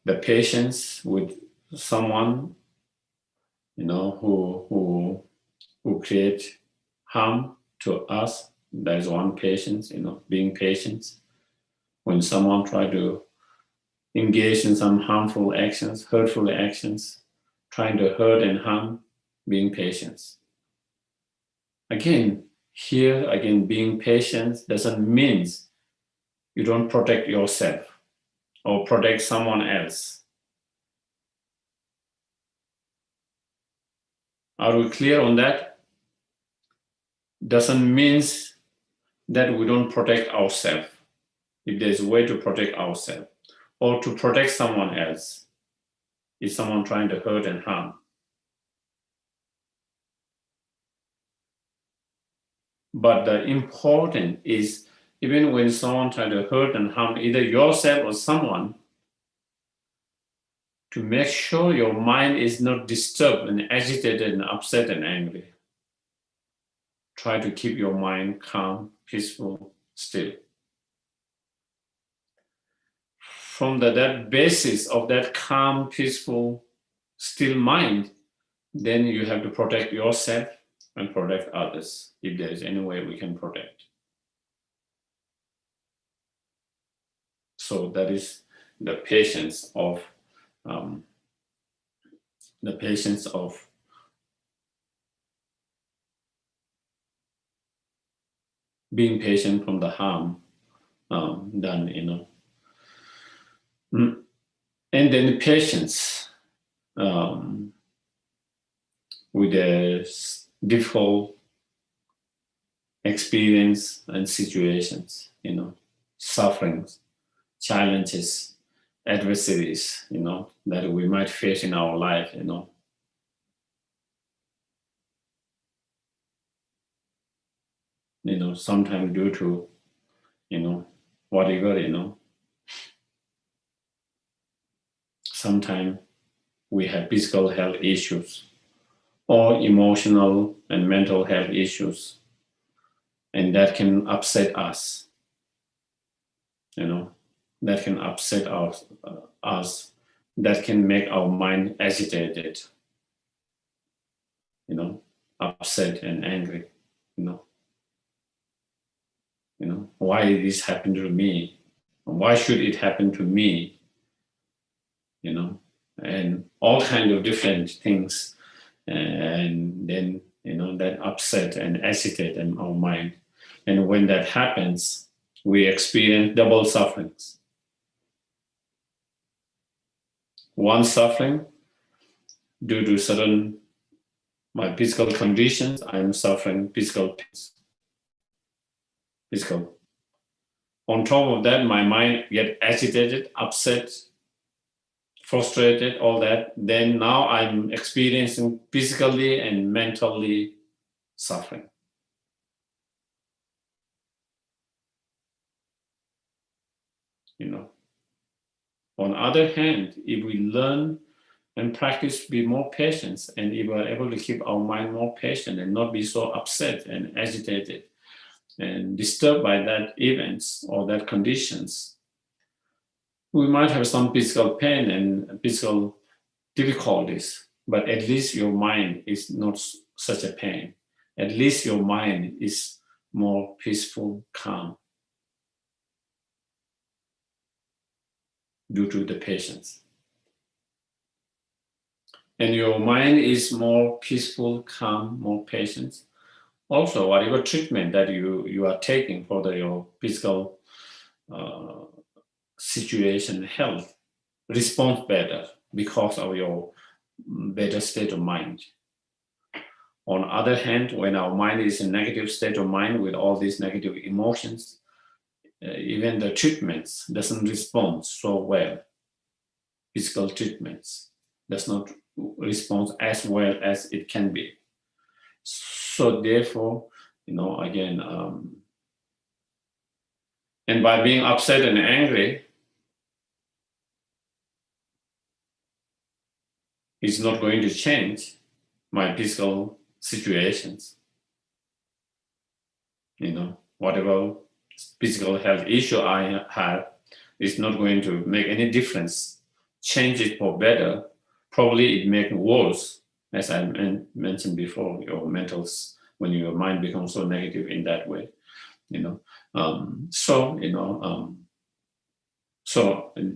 the patience with someone, who create harm to us, that is one patience, being patient. When someone try to engage in some harmful actions, hurtful actions, trying to hurt and harm, being patient. Again, being patient doesn't mean you don't protect yourself or protect someone else. Are we clear on that? Doesn't mean that we don't protect ourselves. If there's a way to protect ourselves or to protect someone else, if someone trying to hurt and harm. But the important is, even when someone tries to hurt and harm either yourself or someone, to make sure your mind is not disturbed and agitated and upset and angry. Try to keep your mind calm, peaceful, still. From that basis of that calm, peaceful, still mind, then you have to protect yourself and protect others, if there is any way we can protect. So that is the patience of being patient from the harm done, and then the patience with the difficult experience and situations, sufferings, challenges, adversities, that we might face in our life, sometimes due to, whatever, sometimes we have physical health issues or emotional and mental health issues, and that can upset us, that can upset us, that can make our mind agitated, upset and angry, why did this happen to me? Why should it happen to me? And all kinds of different things. And then, that upset and agitate in our mind. And when that happens, we experience double sufferings. One suffering due to certain my physical conditions, I'm suffering physical pains. On top of that, my mind get agitated, upset, frustrated, all that. Then now I'm experiencing physically and mentally suffering. On the other hand, if we learn and practice be more patient, and if we're able to keep our mind more patient and not be so upset and agitated and disturbed by that events or that conditions, we might have some physical pain and physical difficulties, but at least your mind is not such a pain. At least your mind is more peaceful, calm, due to the patience. And your mind is more peaceful, calm, more patient. Also, whatever treatment that you are taking for your physical situation, health, responds better because of your better state of mind. On the other hand, when our mind is in negative state of mind with all these negative emotions, even the treatments doesn't respond so well. Physical treatments does not respond as well as it can be. So therefore, again, and by being upset and angry, it's not going to change my physical situations. Whatever physical health issue I have is not going to make any difference. Change it for better. Probably it makes worse, as I mentioned before, your mentals, when your mind becomes so negative in that way. So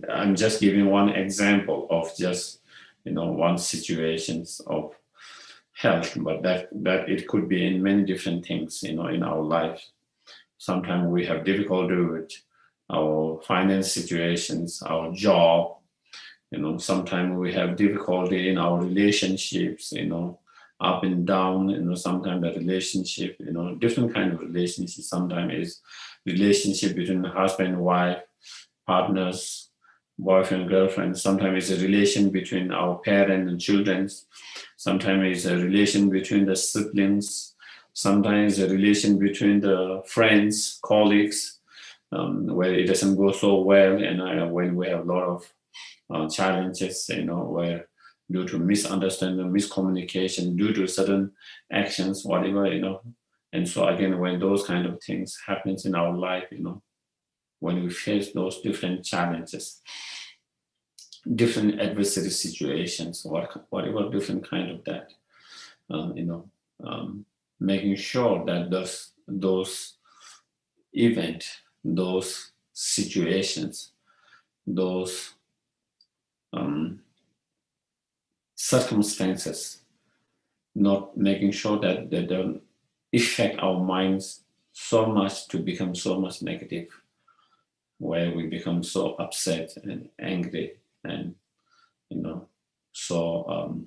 I'm just giving one example of just, one situations of health, but that it could be in many different things, in our life. Sometimes we have difficulty with our finance situations, our job. Sometimes we have difficulty in our relationships, up and down. Sometimes the relationship, different kind of relationships. Sometimes is relationship between husband and wife, partners, boyfriend, girlfriend. Sometimes it's a relation between our parents and children. Sometimes it's a relation between the siblings. Sometimes a relation between the friends, colleagues, where it doesn't go so well, and when we have a lot of challenges, where due to misunderstanding, miscommunication, due to certain actions, whatever, And so again, when those kind of things happens in our life, when we face those different challenges, different adversary situations, whatever different kind of that, making sure that those events, those situations, those circumstances, not making sure that they don't affect our minds so much to become so much negative, where we become so upset and angry and, so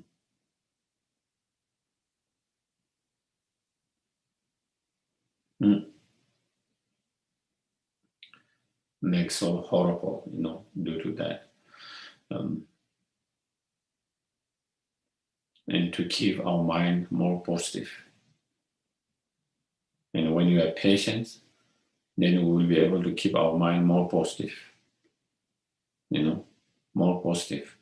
makes so horrible, due to that. And to keep our mind more positive. And when you have patience, then we will be able to keep our mind more positive, more positive.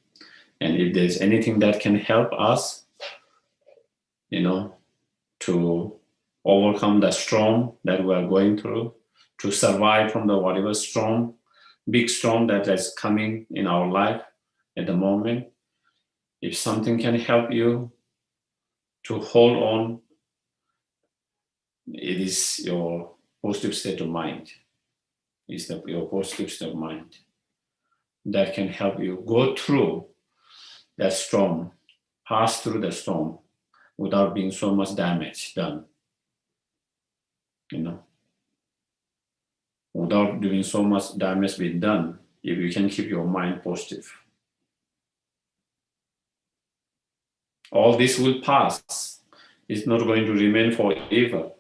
And if there's anything that can help us, to overcome the storm that we are going through, to survive from the whatever storm, big storm that is coming in our life at the moment, if something can help you to hold on, it is your positive state of mind. It's your positive state of mind that can help you go through that storm, pass through the storm without being so much damage done. Without doing so much damage being done, if you can keep your mind positive. All this will pass. It's not going to remain forever.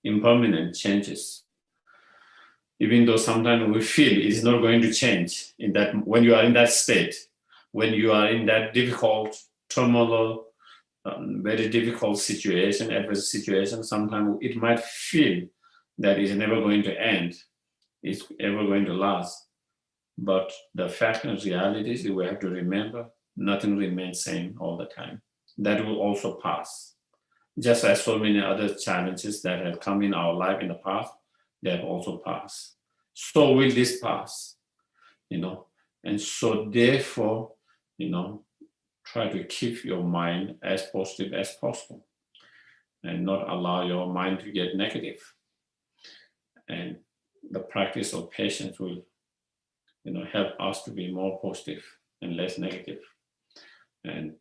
Impermanent changes. Even though sometimes we feel it's not going to change in that when you are in that state, when you are in that difficult, turmoil, very difficult situation, adverse situation, sometimes it might feel that it's never going to end, it's ever going to last. But the fact and reality is we have to remember nothing remains same all the time. That will also pass. Just as so many other challenges that have come in our life in the past, they have also passed. So will this pass, And so therefore, try to keep your mind as positive as possible and not allow your mind to get negative. And the practice of patience will, help us to be more positive and less negative. And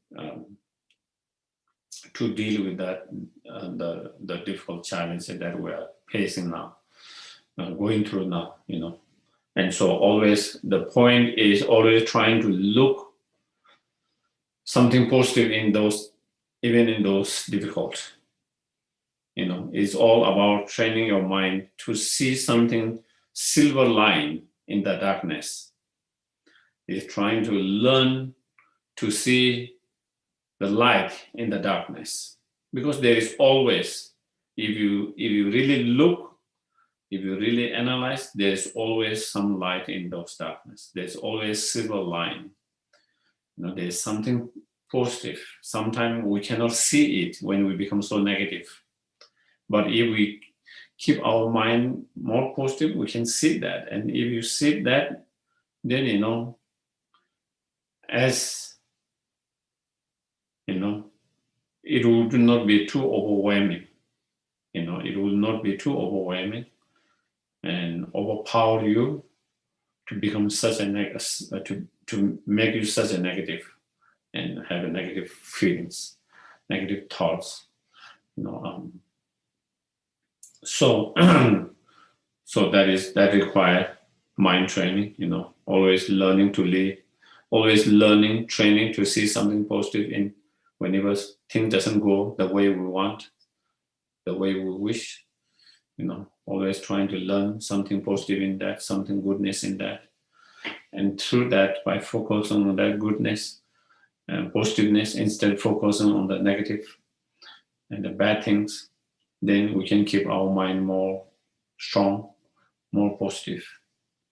to deal with that, the difficult challenges that we are facing now, going through now, And so always, the point is always trying to look something positive in those, even in those difficult. It's all about training your mind to see something silver line in the darkness. It's trying to learn to see the light in the darkness, because there is always, if you really look, if you really analyze, there's always some light in those darkness. There's always silver line. There's something positive. Sometimes we cannot see it when we become so negative. But if we keep our mind more positive, we can see that. And if you see that, then, as it would not be too overwhelming. It will not be too overwhelming and overpower you to become such a to make you such a negative and have a negative feelings, negative thoughts. So so that requires mind training. Always learning to live, always learning, training to see something positive in whenever things doesn't go the way we want, the way we wish, always trying to learn something positive in that, something goodness in that. And through that, by focusing on that goodness and positiveness, instead of focusing on the negative and the bad things, then we can keep our mind more strong, more positive.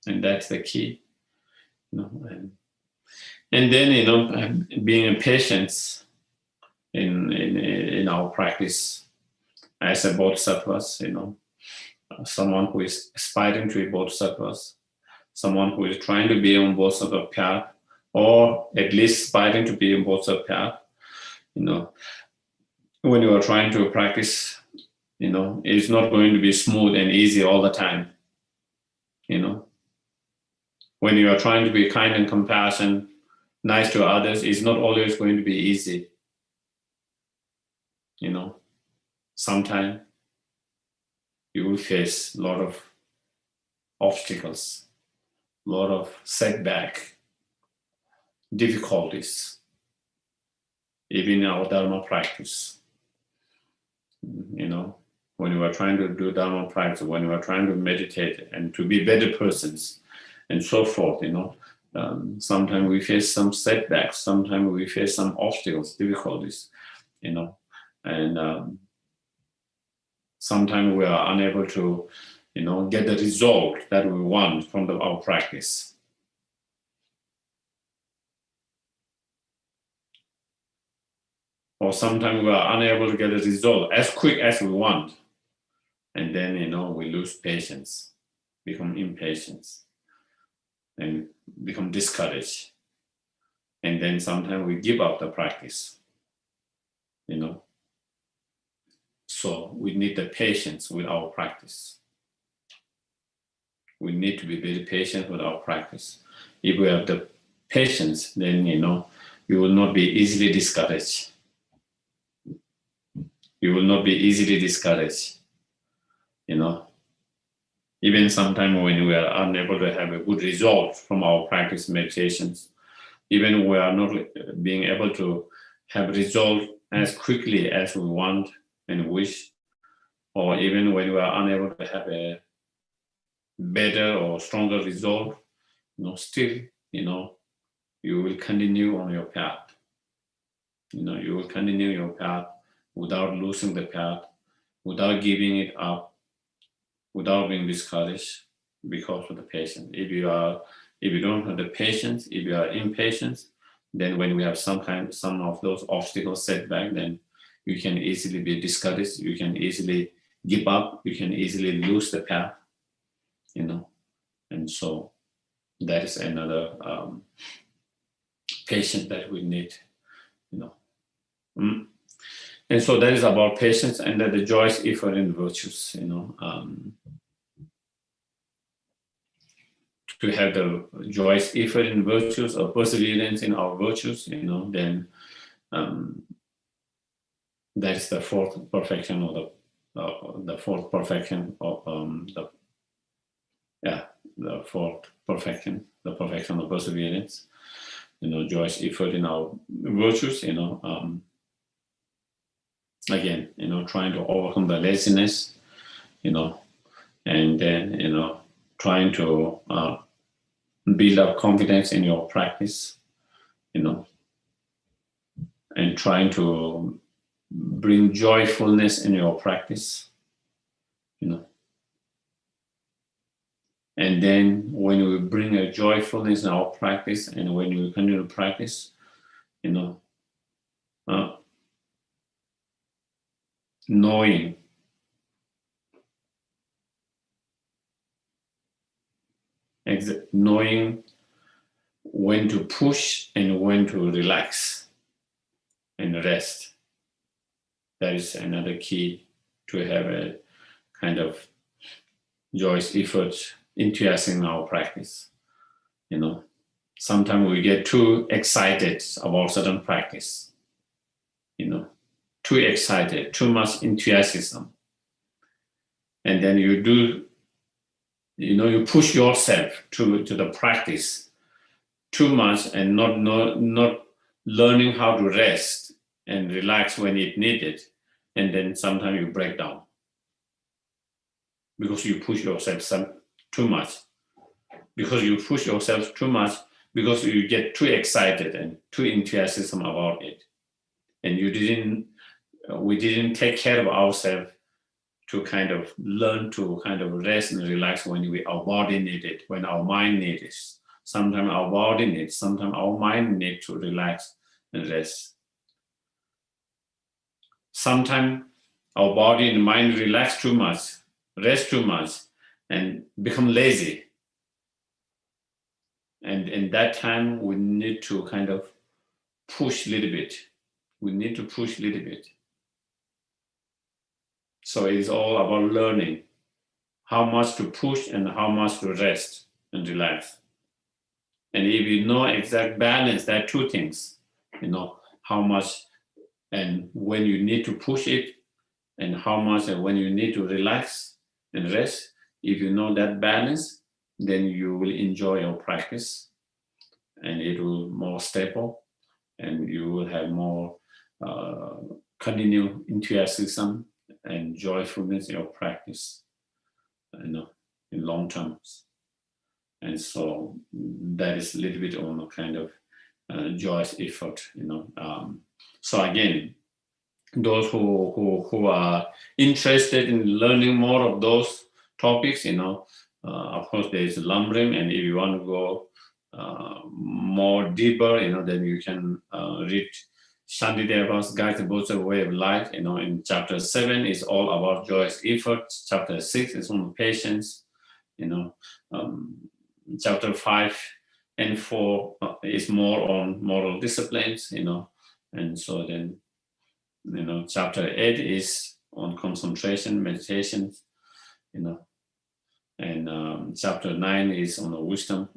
And that's the key. And then, being a patient in our practice as a bodhisattvas, someone who is aspiring to be bodhisattvas, someone who is trying to be on bodhisattva path, or at least aspiring to be on bodhisattva path, when you are trying to practice, it's not going to be smooth and easy all the time. When you are trying to be kind and compassionate, nice to others, it's not always going to be easy. Sometimes you will face a lot of obstacles, a lot of setback, difficulties, even in our Dharma practice. When you are trying to do Dharma practice, when you are trying to meditate and to be better persons and so forth, sometimes we face some setbacks, sometimes we face some obstacles, difficulties, and sometimes we are unable to, get the result that we want from our practice. Or sometimes we are unable to get a result as quick as we want. And then, we lose patience, become impatient, and become discouraged. And then sometimes we give up the practice, So we need the patience with our practice. We need to be very patient with our practice. If we have the patience, then, you will not be easily discouraged. You will not be easily discouraged, Even sometimes when we are unable to have a good result from our practice meditations, even we are not being able to have result as quickly as we want and wish, or even when we are unable to have a better or stronger result, still, you will continue on your path. You will continue your path without losing the path, without giving it up, without being discouraged because of the patience. If you don't have the patience, if you are impatient, then when we have some of those obstacles set back, then you can easily be discouraged, you can easily give up, you can easily lose the path, And so that is another patience that we need, And so that is about patience and the joyous effort in virtues, to have the joyous effort in virtues or perseverance in our virtues, then that is the fourth perfection, or the fourth perfection of the fourth perfection, the perfection of perseverance, joyous effort in our virtues, again, trying to overcome the laziness, and then, trying to build up confidence in your practice, and trying to bring joyfulness in your practice, And then when we bring a joyfulness in our practice, and when we continue to practice, knowing when to push and when to relax and rest. That is another key to have a kind of joyous effort, enthusiasm in our practice. Sometimes we get too excited about certain practice, too excited, too much enthusiasm. And then you do, you push yourself to the practice too much and not learning how to rest and relax when it needed. And then sometimes you break down because you push yourself too much. Because you push yourself too much, because you get too excited and too enthusiastic about it. And we didn't take care of ourselves to kind of learn to kind of rest and relax when our body needs it, when our mind needs it. Sometimes our body needs, sometimes our mind needs to relax and rest. Sometimes our body and mind relax too much, rest too much, and become lazy. And in that time, we need to kind of push a little bit. We need to push a little bit. So it's all about learning how much to push and how much to rest and relax. And if you know exact balance, there are two things, how much and when you need to push it, and how much and when you need to relax and rest. If you know that balance, then you will enjoy your practice, and it will be more stable, and you will have more continued enthusiasm and joyfulness in your practice, in long terms. And so that is a little bit on a kind of joyous effort, So again, those who are interested in learning more of those topics, of course there is Lamrim, and if you want to go more deeper, then you can read Shantideva's Guide to Buddha's Way of Life. In chapter 7 is all about joyous efforts. Chapter 6 is on patience. Chapter 5 and 4 is more on moral disciplines. And so then, chapter 8 is on concentration, meditation. And chapter 9 is on the wisdom.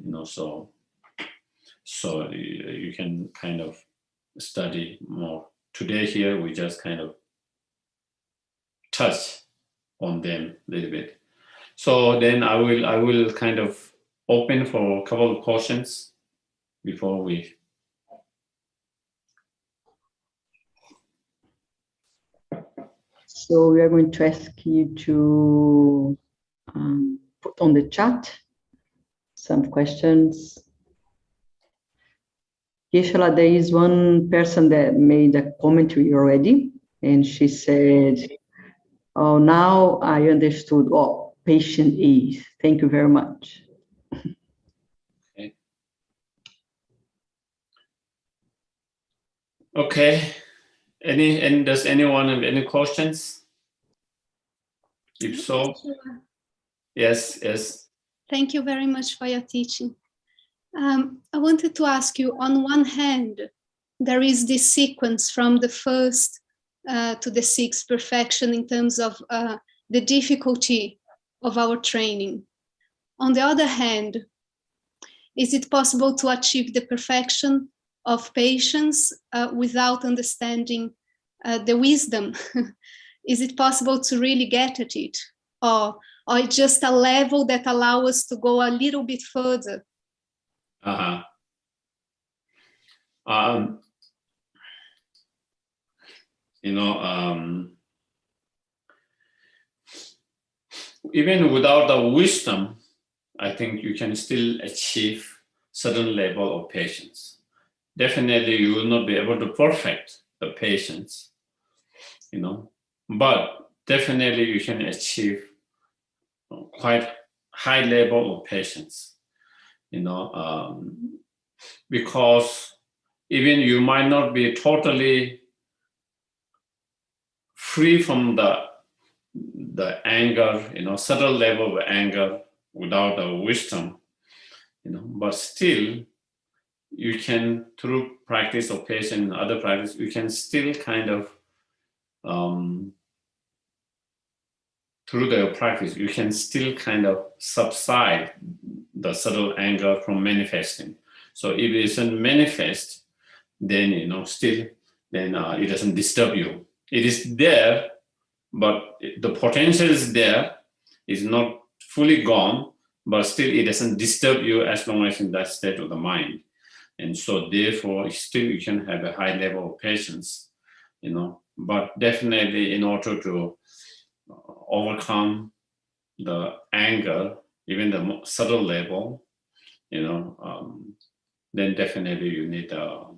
So you can kind of study more. Today here we just kind of touch on them a little bit. So then I will kind of open for a couple of questions before we. So we are going to ask you to put on the chat some questions. Geshe, there is one person that made a commentary already, and she said, "Oh, now I understood what patient is. Thank you very much." Okay. And does anyone have any questions? If so, yes. Thank you very much for your teaching. I wanted to ask you, on one hand, there is this sequence from the first to the sixth perfection in terms of the difficulty of our training. On the other hand, is it possible to achieve the perfection of patience without understanding the wisdom? Is it possible to really get at it? Or just a level that allows us to go a little bit further? Even without the wisdom, I think you can still achieve certain level of patience. Definitely you will not be able to perfect the patience, but definitely you can achieve quite high level of patience, because even you might not be totally free from the anger, subtle level of anger without the wisdom, but still you can, through practice of patience and other practice, you can still kind of, through the practice, you can still kind of subside the subtle anger from manifesting. So if it doesn't manifest, then, still, then it doesn't disturb you. It is there, but the potential is there. It's not fully gone, but still it doesn't disturb you as long as in that state of the mind. And so therefore, still you can have a high level of patience, but definitely in order to overcome the anger, even the subtle level, then definitely you need to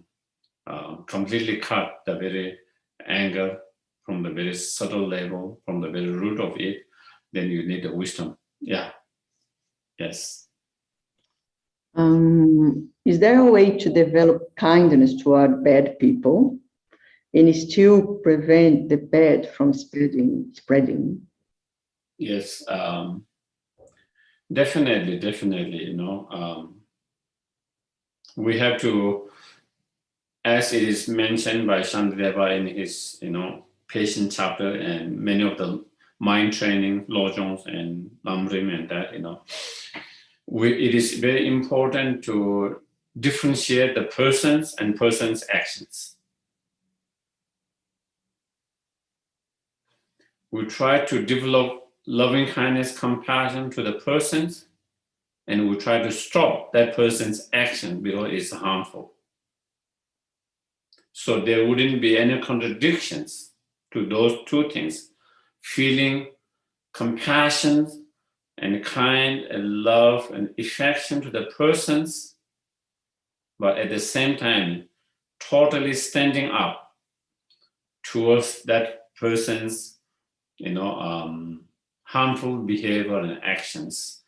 completely cut the very anger from the very subtle level, from the very root of it. Then you need the wisdom. Yeah. Yes. Is there a way to develop kindness toward bad people and still prevent the bad from spreading? Yes, definitely. We have to, as it is mentioned by Shantideva in his, patient chapter, and many of the mind training, Lojong and Lamrim and that, it is very important to differentiate the persons and persons' actions. We try to develop loving kindness, compassion to the persons, and we try to stop that person's action because it's harmful. So there wouldn't be any contradictions to those two things: feeling compassion and kind and love and affection to the persons, but at the same time, totally standing up towards that person's, harmful behavior and actions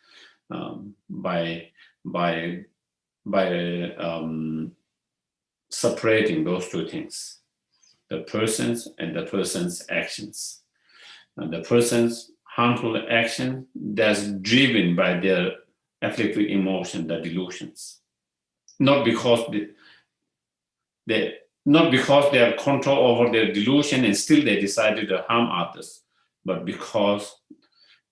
by separating those two things, the persons and the person's actions. And the person's harmful action that's driven by their afflictive emotion, the delusions, not because they have control over their delusion and still they decided to harm others, but because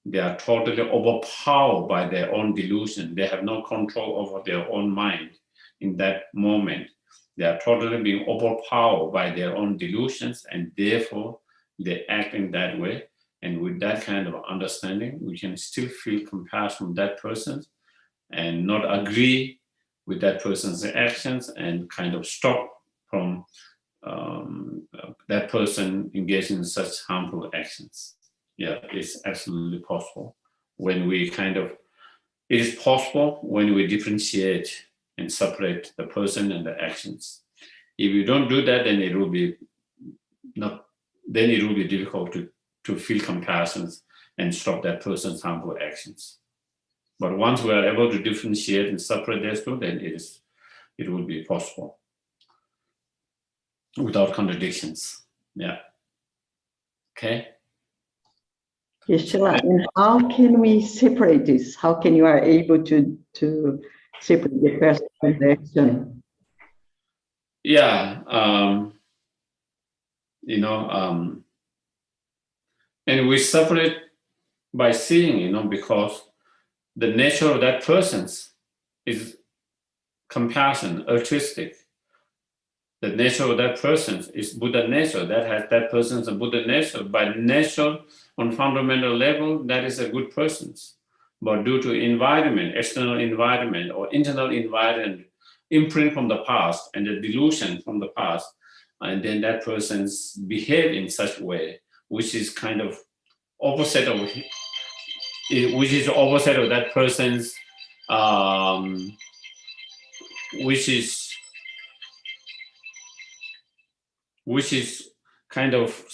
they are totally overpowered by their own delusion. They have no control over their own mind in that moment. They are totally being overpowered by their own delusions, and therefore they act in that way. And with that kind of understanding, we can still feel compassion for that person and not agree with that person's actions and kind of stop from that person engaging in such harmful actions. Yeah, it's absolutely possible when we it is possible when we differentiate and separate the person and the actions. If you don't do that, then it will be difficult to feel compassion and stop that person's harmful actions. But once we are able to differentiate and separate those two, then it will be possible without contradictions. Yeah. Okay. Geshe, and how can we separate this? How can you are able to separate the person from the action? Yeah, and we separate by seeing, because the nature of that person's is compassion, altruistic. The nature of that person is Buddha nature. That person's a Buddha nature. By nature, on fundamental level, that is a good person. But due to environment, external environment or internal environment, imprint from the past and the delusion from the past, and then that person's behave in such a way, which is kind of opposite of that person's, which is kind of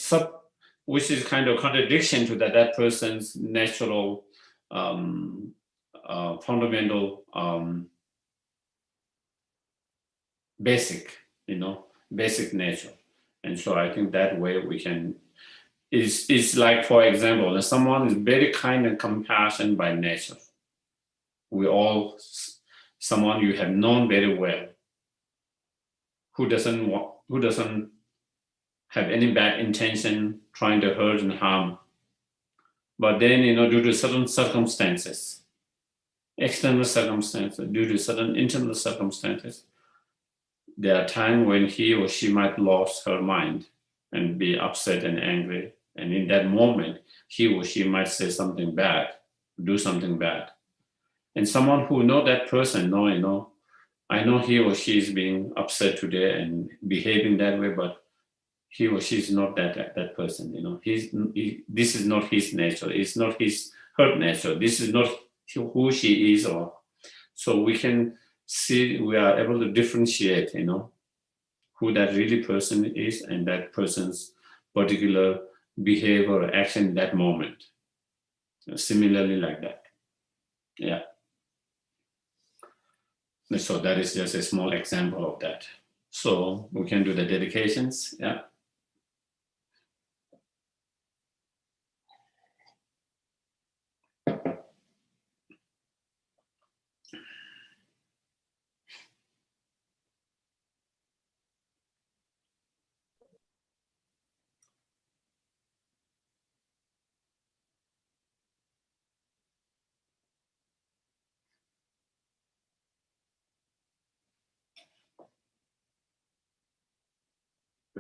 contradiction to that person's natural fundamental basic nature. And so I think that way we can is like, for example, if someone is very kind and compassionate by nature, someone you have known very well, who doesn't have any bad intention trying to hurt and harm. But then, due to certain circumstances, external circumstances, due to certain internal circumstances, there are times when he or she might lose her mind and be upset and angry. And in that moment, he or she might say something bad, do something bad. And someone who know that person, I know he or she is being upset today and behaving that way, but he or she is not that person. This is not his nature. It's not her nature. This is not who she is. So we can see, we are able to differentiate, who that really person is and that person's particular behavior or action in that moment. Similarly like that. Yeah. So that is just a small example of that. So we can do the dedications. Yeah.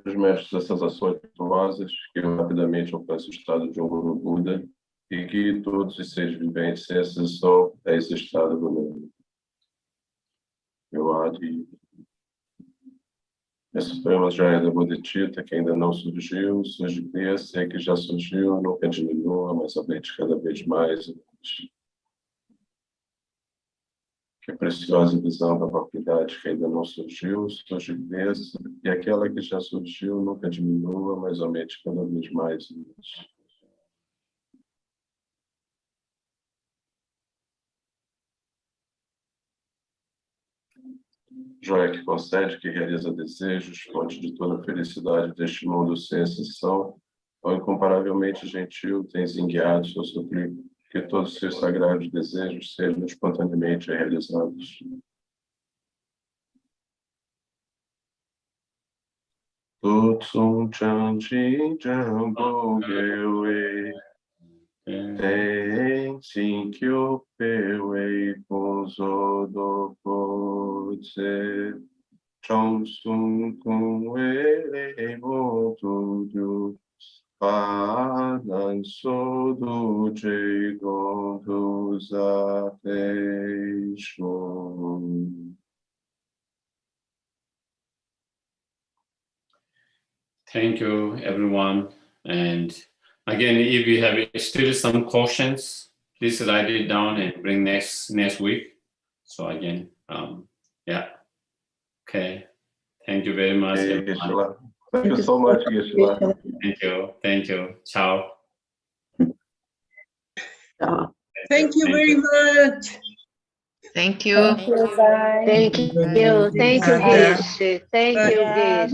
Os mestres dessas ações virtuosas, que eu rapidamente alcance o estado de um Guru Buda e que todos os seres viventes, sem exceção, a esse estado do eu adi. A suprema joia da Bodhicitta, que ainda não surgiu, surge desse, e que já surgiu, nunca diminua, mas aumente cada vez mais. que a preciosa visão da vacuidade que ainda não surgiu, surge cresça, e aquela que já surgiu nunca diminua, mas aumente cada vez mais. Joia que concede, que realiza desejos, fonte de toda a felicidade deste mundo sem exceção, ó incomparavelmente gentil, tens enviado, eu suplico, que todos os seus sagrados desejos sejam espontaneamente realizados. Tutsum chanchi jambo gewe, ten sinkyo pewe ponzo do potse, chonsum kung ele votu du, panan so du je gontu zate shun. Thank you, everyone. And again, if you have still some questions, please write it down and bring next week. So again, yeah. Okay. Thank you very much, everyone. Thank you so much, Geshe. Thank you. Ciao. Thank you very much. Thank you. Thank you. Thank you, Geshe. Thank you, Geshe.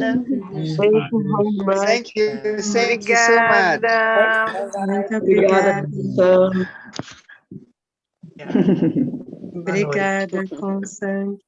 Thank you so much. Obrigada, Sam. Obrigada, Constant.